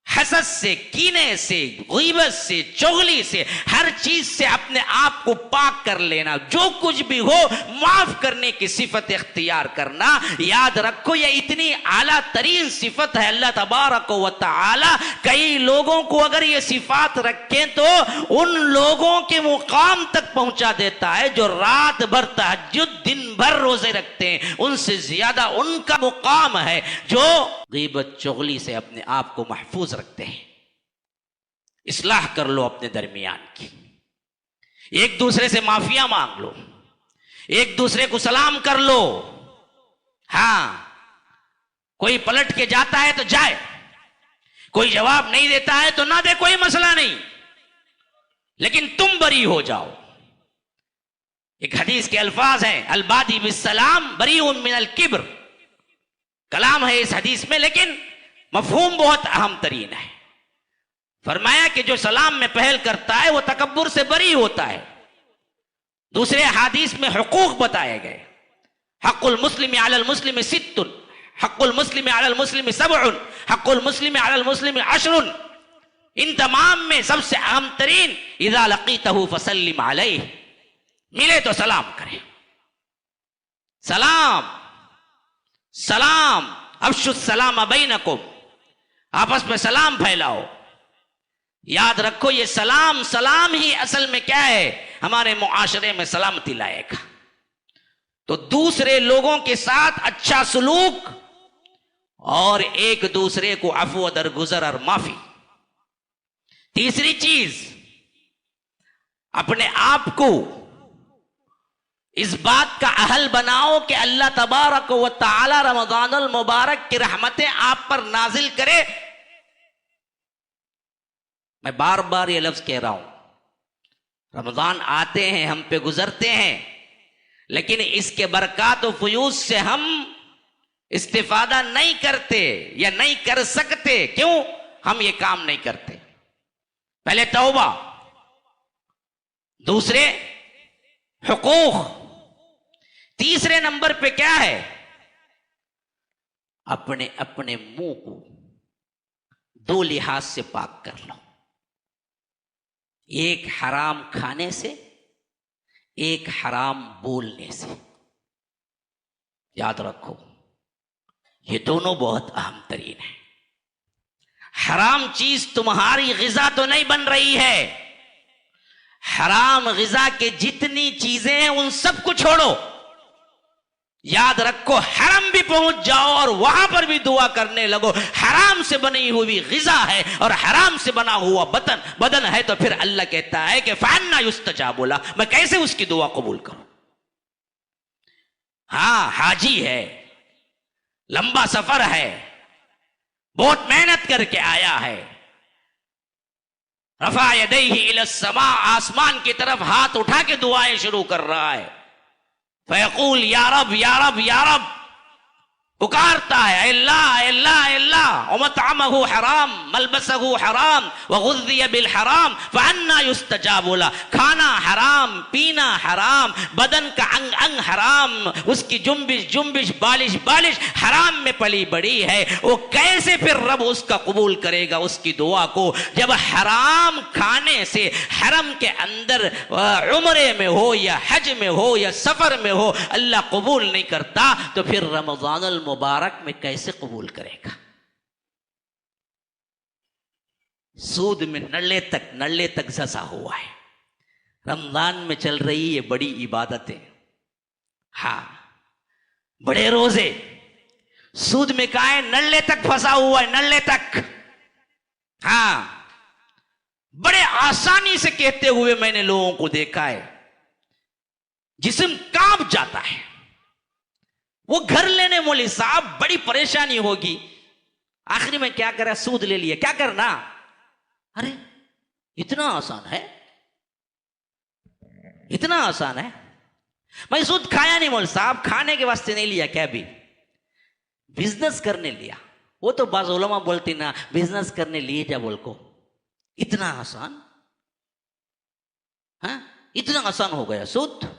A: हसद से, कीने से, गीबत से, चुगली से, हर चीज से अपने आप को पाक कर लेना, जो कुछ भी हो माफ करने की सिफत इख्तियार करना। याद रखो ये इतनी आला तरीन सिफत है अल्लाह तबारक व तआला कई लोगों को अगर ये सिफात रखें तो उन लोगों के मुकाम तक पहुंचा देता है जो रात भर तहज्जुद, दिन भर रोजे रखते हैं। उनसे ज्यादा उनका मुकाम है जो गीबत, चुगली से अपने आप को महफूज रखते हैं। इस्लाह कर लो अपने दरमियान की, एक दूसरे से माफिया मांग लो, एक दूसरे को सलाम कर लो। हां, कोई पलट के जाता है तो जाए, कोई जवाब नहीं देता है तो ना दे, कोई मसला नहीं, लेकिन तुम बरी हो जाओ। एक हदीस के अल्फाज हैं, अलबादी बिस्सलाम बरीउन मिनल किब्र। कलाम है इस हदीस में, लेकिन मफहूम बहुत अहम तरीन है। फरमाया कि जो सलाम में पहल करता है वो तकब्बुर से बरी होता है। दूसरे हदीस में हुकूक बताए गए, हक़्क़ुल मुस्लिम अलल मुस्लिम सित्तुन, हक़्क़ुल मुस्लिम अलल मुस्लिम सबउन, हक़्क़ुल मुस्लिम अलल मुस्लिम अशरुन। इन तमाम में सबसे अहम तरीन इज़ा लक़ीतहु फसल्लिम अलैहि, मिले तो सलाम करें। सलाम सलाम अफ्शुस सलाम बैनकुम, आपस में सलाम फैलाओ। याद रखो ये सलाम ही असल में क्या है, हमारे मुआशरे में सलामती लाएगा। तो दूसरे लोगों के साथ अच्छा सलूक और एक दूसरे को अफू दरगुजर और माफी। तीसरी चीज, अपने आप को इस बात का अहल बनाओ कि अल्लाह तबारक व तआला रमजानुल मुबारक की रहमतें आप पर नाजिल करे। मैं बार बार ये लफ्ज कह रहा हूं, रमजान आते हैं, हम पे गुजरते हैं, लेकिन इसके बरक़ात व फ़यूज़ से हम इस्तिफादा नहीं करते या नहीं कर सकते। क्यों हम ये काम नहीं करते? पहले तौबा, दूसरे हुकूक, तीसरे नंबर पे क्या है, अपने अपने मुंह को 2 लिहाज से पाक कर लो, एक हराम खाने से, एक हराम बोलने से। याद रखो ये दोनों बहुत अहम तरीन है। हराम चीज तुम्हारी गिजा तो नहीं बन रही है। हराम गिजा के जितनी चीजें हैं उन सबको छोड़ो। याद रखो, हराम भी पहुंच जाओ और वहां पर भी दुआ करने लगो। हराम से बनी हुई गिजा है और हराम से बना हुआ बदन है, तो फिर अल्लाह कहता है कि फअन्ना युस्तजाबु लह, मैं कैसे उसकी दुआ कबूल करूं। हाँ, हाजी है, लंबा सफर है, बहुत मेहनत करके आया है। रफा यदैहि इला समा, आसमान की तरफ हाथ उठा के दुआएं शुरू कर रहा है। फयक़ूल या रब या रब या रब, पुकारता है अल्लाह अल्लाह अल्लाह। वमतअमहु हराम मलबसहु हराम वगुज़्ज़िय बिल हराम फअन्ना युस्तजाबु लह। खाना हराम, पीना हराम, बदन का अंग अंग हराम, उसकी जुम्बिश जुम्बिश बालिश बालिश हराम में पली बड़ी है। वो कैसे फिर रब उसका कबूल करेगा उसकी दुआ को, जब हराम खाने से हरम के अंदर उम्रे में हो या हज में हो या सफर में हो अल्लाह कबूल नहीं करता, तो फिर रमजान मुबारक में कैसे कबूल करेगा। सूद में नल्ले तक जसा हुआ है। रमजान में चल रही ये बड़ी इबादतें, हाँ बड़े रोजे, सूद में कहा है नल्ले तक फंसा हुआ है, नल्ले तक। हाँ, बड़े आसानी से कहते हुए मैंने लोगों को देखा है, जिस्म कांप जाता है। वो घर लेने मौलवी साहब बड़ी परेशानी होगी, आखिरी में क्या करा, सूद ले लिया, क्या करना। अरे इतना आसान है, इतना आसान है। मैं सूद खाया नहीं मौलवी साहब, खाने के वास्ते नहीं लिया, क्या भी बिजनेस करने लिया। वो तो बाज़ उलमा बोलती ना बिजनेस करने लिए जा बोल को, इतना आसान, हाँ इतना आसान हो गया सूद।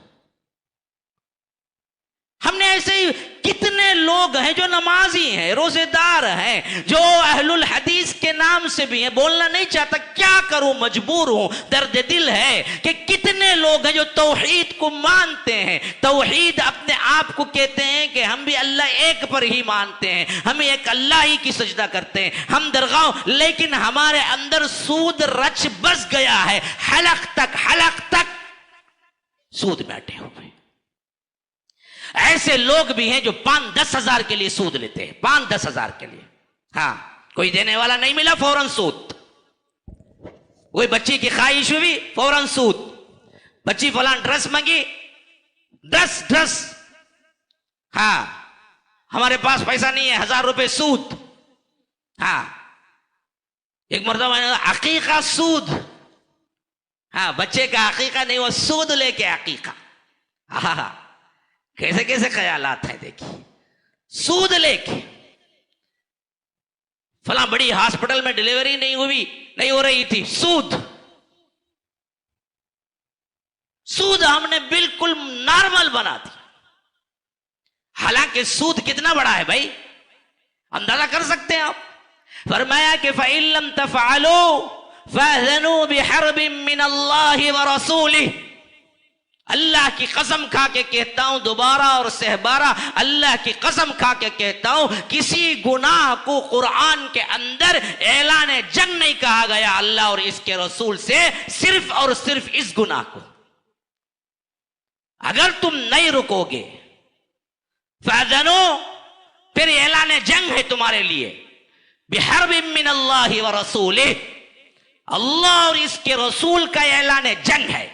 A: हमने ऐसे ही कितने लोग हैं जो नमाजी हैं, रोजेदार हैं, जो अहलुल हदीस के नाम से भी हैं, बोलना नहीं चाहता, क्या करूं मजबूर हूं, दर्द दिल है कि कितने लोग हैं जो तौहीद को मानते हैं। तौहीद अपने आप को कहते हैं कि हम भी अल्लाह एक पर ही मानते हैं, हम एक अल्लाह ही की सजदा करते हैं, हम दरगाह, लेकिन हमारे अंदर सूद रच बस गया है। हलक तक सूद में अटे हुए। ऐसे लोग भी हैं जो 5-10 हजार के लिए सूद लेते हैं, 5-10 हजार के लिए। हाँ, कोई देने वाला नहीं मिला, फौरन सूद। कोई बच्ची की ख्वाहिश हुई, फौरन सूद। बच्ची फलान ड्रेस मांगी, ड्रेस, हाँ हमारे पास पैसा नहीं है, 1000 रुपए सूद। हाँ, एक मर्तबा अकीका सूद, हाँ बच्चे का अकीका नहीं, वो सूद लेके अकीका। हाँ, कैसे कैसे ख्यालात है देखिए, सूद लेके। फला बड़ी हॉस्पिटल में डिलीवरी नहीं हो रही थी, सूद हमने बिल्कुल नॉर्मल बना दी। हालांकि सूद कितना बड़ा है भाई, अंदाजा कर सकते हैं आप। फरमाया कि फ़इन लम तफ़अलू फ़अज़नू बिहर्बिन मिनल्लाहि व रसूलिही। अल्लाह की कसम खा के कहता हूं, दोबारा और सहबारा अल्लाह की कसम खा के कहता हूं, किसी गुनाह को कुरान के अंदर ऐलान जंग नहीं कहा गया अल्लाह और इसके रसूल से, सिर्फ और सिर्फ इस गुनाह को। अगर तुम नहीं रुकोगे, फ़अज़नू, फिर ऐलान जंग है तुम्हारे लिए, बिहर्बिन मिनल्लाहि व रसूलिही, अल्लाह और इसके रसूल का ऐलान जंग है।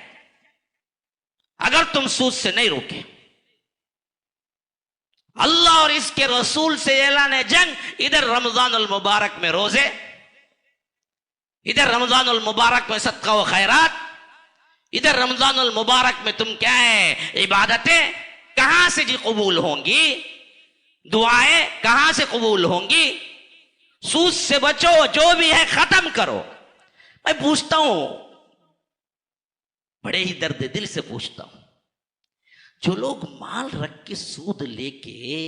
A: अगर तुम सूद से नहीं रोके, अल्लाह और इसके रसूल से ऐलान जंग, इधर रमजानुल मुबारक में रोजे, इधर रमजानुल मुबारक में सदका व खैरात, इधर रमजानुल मुबारक में तुम क्या है इबादतें, कहां से जी कबूल होंगी, दुआएं कहां से कबूल होंगी। सूद से बचो, जो भी है खत्म करो। मैं पूछता हूं, बड़े ही दर्द दिल से पूछता हूं, जो लोग माल रख के सूद लेके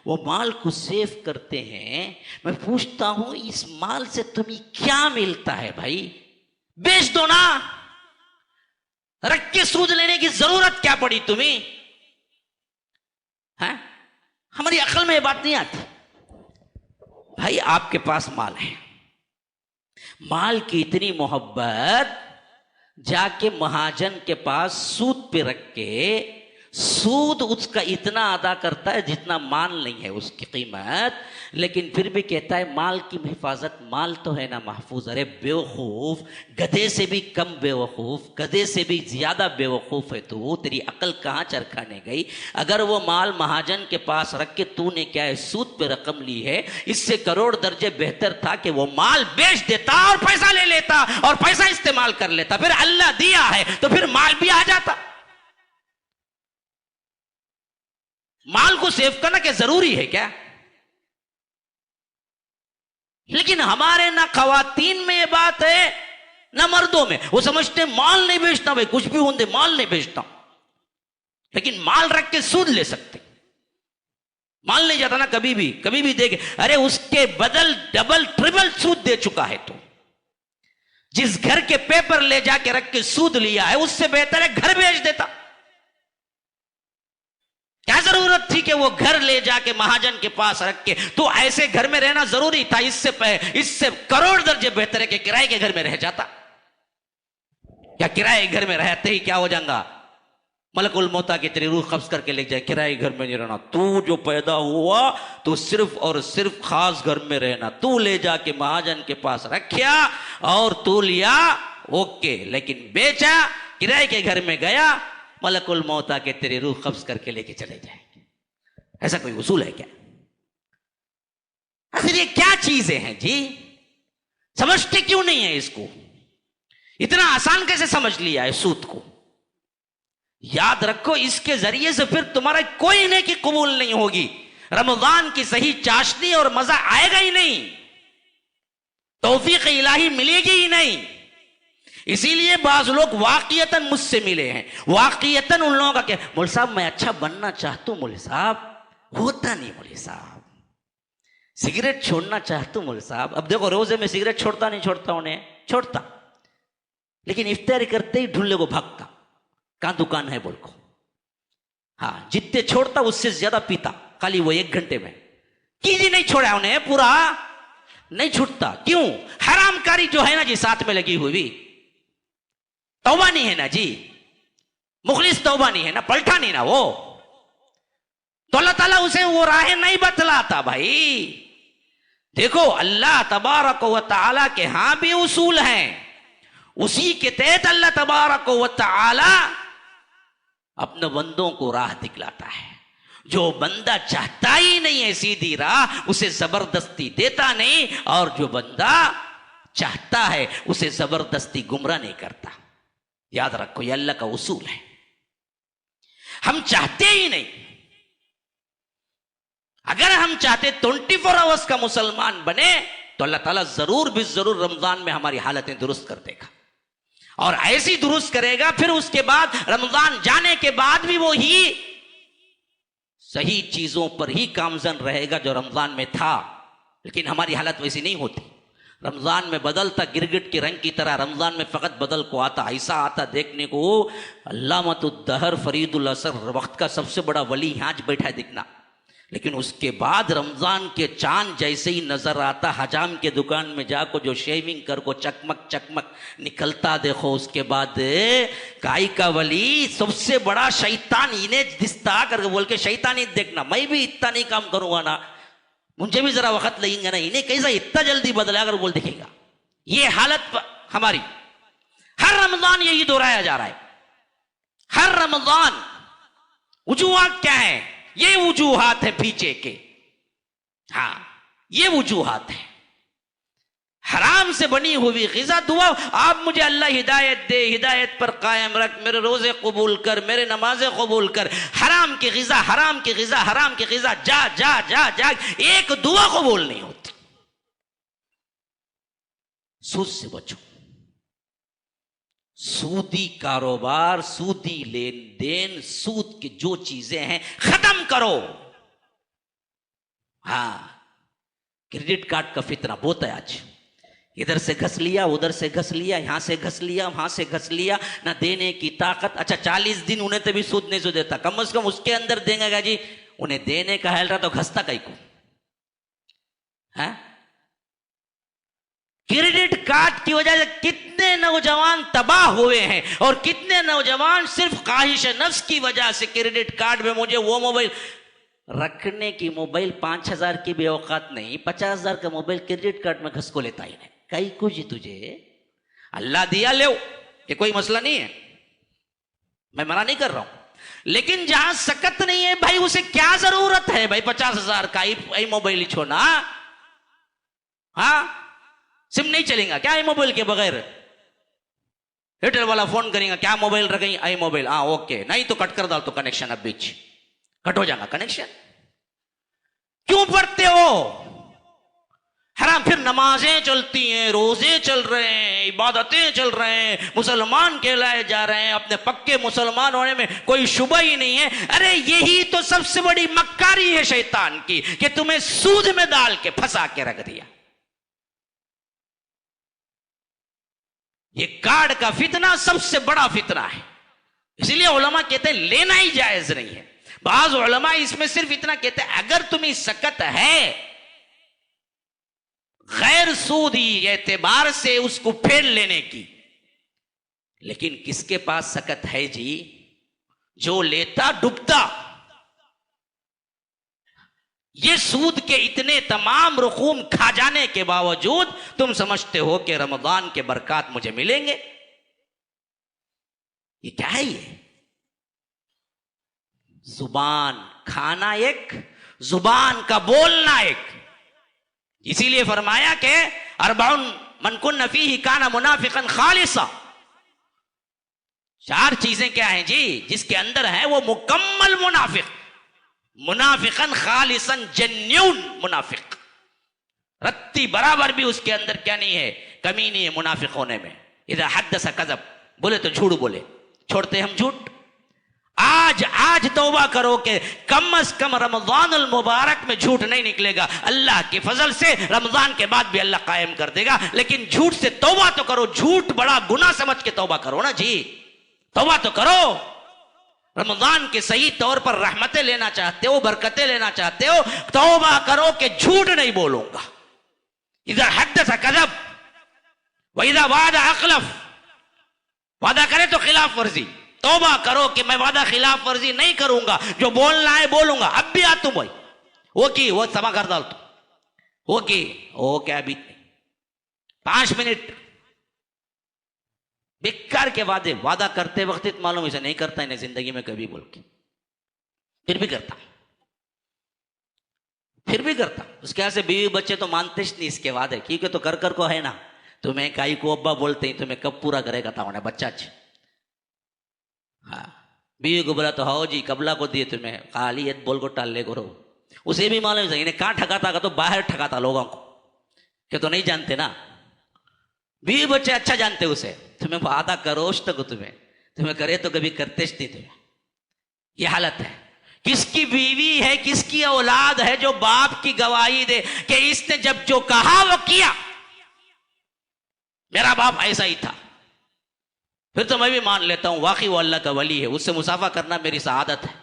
A: वो माल को सेव करते हैं, मैं पूछता हूं इस माल से तुम्हें क्या मिलता है भाई? बेच दो ना, रख के सूद लेने की जरूरत क्या पड़ी तुम्हें? है, हमारी अकल में ये बात नहीं आती। भाई आपके पास माल है, माल की इतनी मोहब्बत, जाके महाजन के पास सूद पे रख के सूद उसका इतना अदा करता है जितना माल नहीं है उसकी कीमत, लेकिन फिर भी कहता है माल की हिफाजत, माल तो है ना महफूज। अरे बेवकूफ, गधे से भी कम बेवकूफ, गधे से भी ज्यादा बेवकूफ है तू, तेरी अकल कहाँ चरखाने गई। अगर वो माल महाजन के पास रख के तूने क्या है सूद पे रकम ली है, इससे करोड़ दर्जे बेहतर था कि वो माल बेच देता और पैसा ले लेता और पैसा इस्तेमाल कर लेता, फिर अल्लाह दिया है तो फिर माल भी आ जाता। माल को सेव करना क्या जरूरी है क्या? लेकिन हमारे ना खवातीन में ये बात है ना मर्दों में। वो समझते माल नहीं बेचता, भाई कुछ भी होंगे माल नहीं बेचता, लेकिन माल रख के सूद ले सकते। माल नहीं जाता ना कभी भी देखे, अरे उसके बदल डबल ट्रिपल सूद दे चुका है। तो जिस घर के पेपर ले जाके रख के सूद लिया है उससे बेहतर है घर बेच देता। क्या जरूरत थी कि वो घर ले जाके महाजन के पास रख के, तो ऐसे घर में रहना जरूरी था। इससे करोड़ दर्जे बेहतर है कि किराए के घर में रह जाता। क्या किराए घर में रहते ही क्या हो जाएगा, मलकुल मौता की तेरी रूह कब्ज करके ले जाए, किराए घर में नहीं रहना, तू जो पैदा हुआ तो सिर्फ और सिर्फ खास घर में रहना, तू ले जाके महाजन के पास रखा और तू लिया ओके, लेकिन बेचा किराए के घर में गया, मलकुल मौता के तेरी रूह कब्ज करके लेके चले जाएंगे। ऐसा कोई उसूल है क्या? आखिर ये क्या चीजें हैं जी, समझते क्यों नहीं है इसको? इतना आसान कैसे समझ लिया है सूद को? याद रखो, इसके जरिए से फिर तुम्हारा कोई नेकी कबूल नहीं होगी, रमजान की सही चाशनी और मजा आएगा ही नहीं, तौफीक इलाही मिलेगी ही नहीं। इसीलिए बाज लोग वाकईतन मुझसे मिले हैं, वाकईतन उन लोगों का क्या, मौलवी साहब मैं अच्छा बनना चाहता हूं, मौलवी साहब होता नहीं, मौलवी साहब सिगरेट छोड़ना चाहता हूं, मौलवी साहब। अब देखो रोजे में सिगरेट छोड़ता नहीं छोड़ता, उन्हें छोड़ता, लेकिन इफ्तारी करते ही ढूंढले को भागता, कहां दुकान है बोल को। हाँ, जितने छोड़ता उससे ज्यादा पीता, खाली वो 1 घंटे में। कीजी नहीं छोड़ा उन्हें, पूरा नहीं छूटता। क्यों? हरामकारी जो है ना जी साथ में लगी हुई, तौबा नहीं है ना जी, मुखलिस तौबा नहीं है ना, पलटा नहीं ना वो, तो अल्लाह ताला उसे वो राहें नहीं बतलाता। भाई देखो, अल्लाह तबारक व तआला के यहां भी उसूल हैं, उसी के तहत अल्लाह तबारक व तआला अपने बंदों को राह दिखलाता है। जो बंदा चाहता ही नहीं है सीधी राह, उसे जबरदस्ती देता नहीं, और जो बंदा चाहता है उसे जबरदस्ती गुमराह नहीं करता। याद रखो, ये अल्लाह का उसूल है। हम चाहते ही नहीं, अगर हम चाहते 24 आवर्स का मुसलमान बने तो अल्लाह ताला जरूर भी जरूर रमजान में हमारी हालतें दुरुस्त कर देगा, और ऐसी दुरुस्त करेगा, फिर उसके बाद रमजान जाने के बाद भी वो ही सही चीजों पर ही कामजन रहेगा जो रमजान में था। लेकिन हमारी हालत वैसी नहीं होती। रमजान में बदलता गिरगिट के रंग की तरह रमजान में फकत बदल को आता, ऐसा आता देखने को, अल्लामतुद्दहर फरीदुल असर वक्त का सबसे बड़ा वली यहाँ बैठा है दिखना। लेकिन उसके बाद रमजान के चांद जैसे ही नजर आता, हजाम के दुकान में जाको जो शेविंग कर को चकमक चकमक निकलता देखो, उसके बाद काई का वली सबसे बड़ा शैतान इन्हें दिस्ता करके बोल के, शैतान ही देखना, मैं भी इतना नहीं काम करूंगा ना, मुझे भी जरा वक्त लगेगा ना, इन्हें कैसा इतना जल्दी बदला कर बोल देखेगा। ये हालत हमारी हर रमजान यही दोहराया जा रहा है, हर रमजान। वजूहात क्या है? ये वजूहात है पीछे के, हाँ ये वजूहात है। हराम से बनी हुई ग़िज़ा, दुआ, आप मुझे अल्लाह हिदायत दे, हिदायत पर कायम रख, मेरे रोजे कबूल कर, मेरे नमाजें कबूल कर। हराम की ग़िज़ा, हराम की ग़िज़ा, हराम की ग़िज़ा, जा जा जा जा, एक दुआ कबूल नहीं होती। सूद से बचो, सूदी कारोबार, सूदी लेन देन, सूद की जो चीजें हैं खत्म करो। हाँ, क्रेडिट कार्ड का फितना बहुत है आज, इधर से घस लिया, उधर से घस लिया, यहां से घस लिया, वहां से घस लिया, ना देने की ताकत। अच्छा 40 दिन उन्हें तो भी सूद नहीं सो देता, कम से कम उसके अंदर देंगे जी, उन्हें देने का हेल रहा तो घसता कहीं को है। क्रेडिट कार्ड की वजह से कितने नौजवान तबाह हुए हैं, और कितने नौजवान सिर्फ ख्वाहिश नफ्स की वजह से क्रेडिट कार्ड में मुझे वो मोबाइल रखने की, मोबाइल 5,000 की भी औकात नहीं, 50,000 का मोबाइल क्रेडिट कार्ड में घस को लेता ही नहीं। कई कुछ तुझे अल्लाह दिया ले, ये कोई मसला नहीं है, मैं मना नहीं कर रहा हूं, लेकिन जहां सकत नहीं है भाई उसे क्या जरूरत है भाई 50,000 का आई मोबाइल छोड़ना। हाँ, सिम नहीं चलेगा क्या आई मोबाइल के बगैर? एयरटेल वाला फोन करेगा, क्या मोबाइल रखेंगे? आई मोबाइल, हाँ ओके, नहीं तो कट कर डाल तो कनेक्शन, अब बीच कट हो जाएगा कनेक्शन। क्यों पढ़ते हो हराम? फिर नमाजें चलती हैं, रोजे चल रहे हैं, इबादतें चल रहे हैं, मुसलमान कहलाए जा रहे हैं, अपने पक्के मुसलमान होने में कोई शुबा ही नहीं है। अरे यही तो सबसे बड़ी मक्कारी है शैतान की, कि तुम्हें सूद में डाल के फंसा के रख दिया। ये कार्ड का फितना सबसे बड़ा फितना है, इसलिए उलमा कहते हैं लेना ही जायज नहीं है। बाज उलमा इसमें सिर्फ इतना कहते हैं, अगर तुम्हें सकत है गैर सूदी एतबार से उसको फेर लेने की, लेकिन किसके पास सकत है जी? जो लेता डूबता। ये सूद के इतने तमाम रकूम खा जाने के बावजूद तुम समझते हो कि रमजान के बरकत मुझे मिलेंगे। ये क्या है? ये जुबान खाना एक, जुबान का बोलना एक। इसीलिए फरमाया कि अरबाउन मन कुन्न फीही काना मुनाफिकन खालिसा। 4 चीजें क्या हैं जी? जिसके अंदर है वो मुकम्मल मुनाफिक, मुनाफिकन खालिसन जेन्युइन मुनाफिक, रत्ती बराबर भी उसके अंदर क्या नहीं है, कमी नहीं है मुनाफिक होने में। इधर हद्दस कज़ब, बोले तो झूठ बोले, छोड़ते हम झूठ। आज तौबा करो कि कम से कम रमजान अल मुबारक में झूठ नहीं निकलेगा। अल्लाह के फजल से रमजान के बाद भी अल्लाह कायम कर देगा, लेकिन झूठ से तौबा तो करो। झूठ बड़ा गुनाह समझ के तौबा करो ना जी, तौबा तो करो। रमजान के सही तौर पर रहमतें लेना चाहते हो, बरकतें लेना चाहते हो, तौबा करो कि झूठ नहीं बोलूंगा। इधर हद्दस कज़ब व इधर वादा अखलफ, वादा करे तो खिलाफ वर्जी। तौबा करो कि मैं वादा खिलाफ वर्जी नहीं करूंगा, जो बोलना है बोलूंगा। अब भी आ तुम भाई वो की वो समा कर डाल, तो वो की वो क्या अभी 5 मिनट बेकार के वादे, वादा करते वक्त मालूम इसे नहीं करता इन्हें जिंदगी में कभी, बोल के फिर भी करता, फिर भी करता। उसके यहां से बीवी बच्चे तो मानते नहीं इसके वादे, क्योंकि तो कर को है ना, तुम्हें काई को अब्बा बोलते ही तुम्हें कब पूरा करेगा था उन्हें बच्चा। हाँ, बीवी को बोला तो हाओ जी कबला को दिए तुम्हें, खाली ये बोल को टाल ले करो। उसे भी मालूम है इन्हें कहां ठगाता, तो बाहर ठगाता लोगों को, क्या तो नहीं जानते ना। बीवी बच्चे अच्छा जानते उसे, तुम्हें वादा करोश तक तुम्हें करे तो कभी करते नहीं तुम्हें। ये हालत है। किसकी बीवी है, किसकी औलाद है जो बाप की गवाही दे कि इसने जब जो कहा वो किया, मेरा बाप ऐसा ही था, फिर तो मैं भी मान लेता हूं वाकई वो अल्लाह का वली है, उससे मुसाफा करना मेरी सआदत है।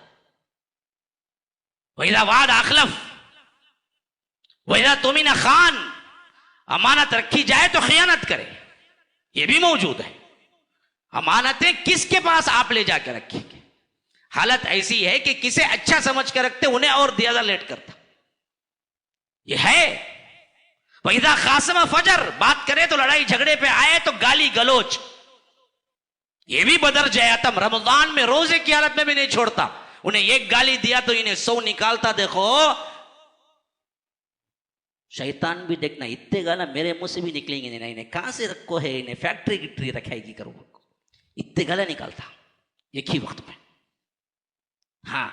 A: वहीदा वाद अखलफ वहीदा तुमिना खान, अमानत रखी जाए तो खयानत करे, ये भी मौजूद है। अमानतें किसके पास आप ले जाकर रखेंगे? हालत ऐसी है कि किसे अच्छा समझ कर रखते उन्हें और ज्यादा लेट करता, ये है। वहीदा खासमा फजर, बात करे तो लड़ाई झगड़े पे आए तो गाली गलोच, ये भी बदर जयातम। रमजान में रोजे की हालत में भी नहीं छोड़ता, उन्हें एक गाली दिया तो इन्हें 100 निकालता। देखो शैतान भी देखना, इतने गाना मेरे मुंह से भी निकलेंगे नहीं, इन्हें कहां से रखो है, इन्हें फैक्ट्री की ट्री रखेगी करो, इतने गाला निकालता एक ही वक्त में। हाँ,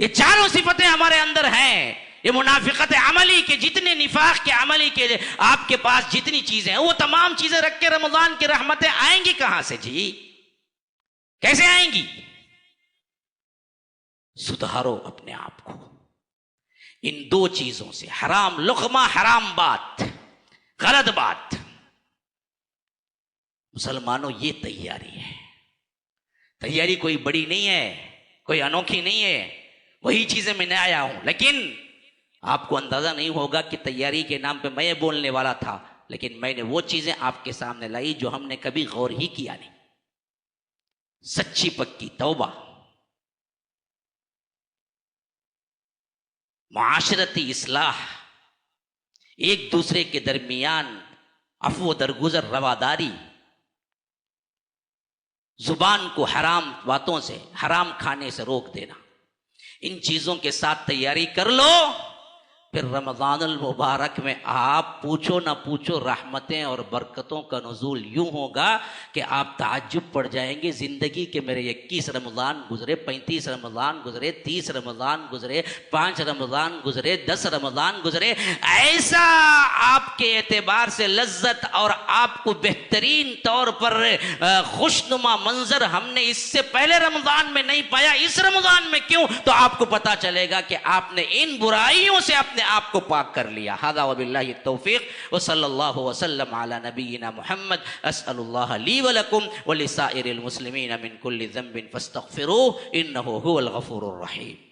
A: ये चारों सिफतें हमारे अंदर हैं। ये मुनाफिकत अमली के जितने, निफाक के अमली के आपके पास जितनी चीजें हैं, वो तमाम चीजें रख के रमजान की रहमतें आएंगी कहां से जी? कैसे आएंगी? सुधारो अपने आप को इन 2 चीजों से, हराम लुक़मा, हराम बात, गलत बात। मुसलमानों ये तैयारी है, तैयारी कोई बड़ी नहीं है, कोई अनोखी नहीं है, वही चीजें मैं आया हूं। लेकिन आपको अंदाजा नहीं होगा कि तैयारी के नाम पे मैं बोलने वाला था, लेकिन मैंने वो चीजें आपके सामने लाई जो हमने कभी गौर ही किया नहीं। सच्ची पक्की तौबा, मुआशरती इस्लाह, एक दूसरे के दरमियान अफव दरगुजर रवादारी, जुबान को हराम बातों से, हराम खाने से रोक देना, इन चीजों के साथ तैयारी कर लो। फिर रमज़ानुल मुबारक में आप पूछो ना पूछो रहमतें और बरकतों का नुज़ूल यूं होगा कि आप ताज्जुब पड़ जाएंगे। ज़िंदगी के मेरे 21 रमज़ान गुजरे, 35 रमज़ान गुजरे, 30 रमज़ान गुजरे, 5 रमज़ान गुजरे, 10 रमज़ान गुजरे, ऐसा आपके एतबार से लज्जत और आपको बेहतरीन तौर पर खुशनुमा मंजर हमने इससे पहले रमज़ान में नहीं पाया, इस रमज़ान में क्यों? तो आपको पता चलेगा कि आपने इन बुराइयों से अपने आपको पाक कर लिया। हादा वबिल्लाहि तौफीक व सल्लल्लाहु वसल्लम अला नबीना मुहम्मद। अस्अलुल्लाह ली व लकुम व लिसाइरिल मुस्लिमीन मिन कुल्ली ज़ंबिन फस्तगफिरूह इन्नहु हुवल गफूरुर रहीम।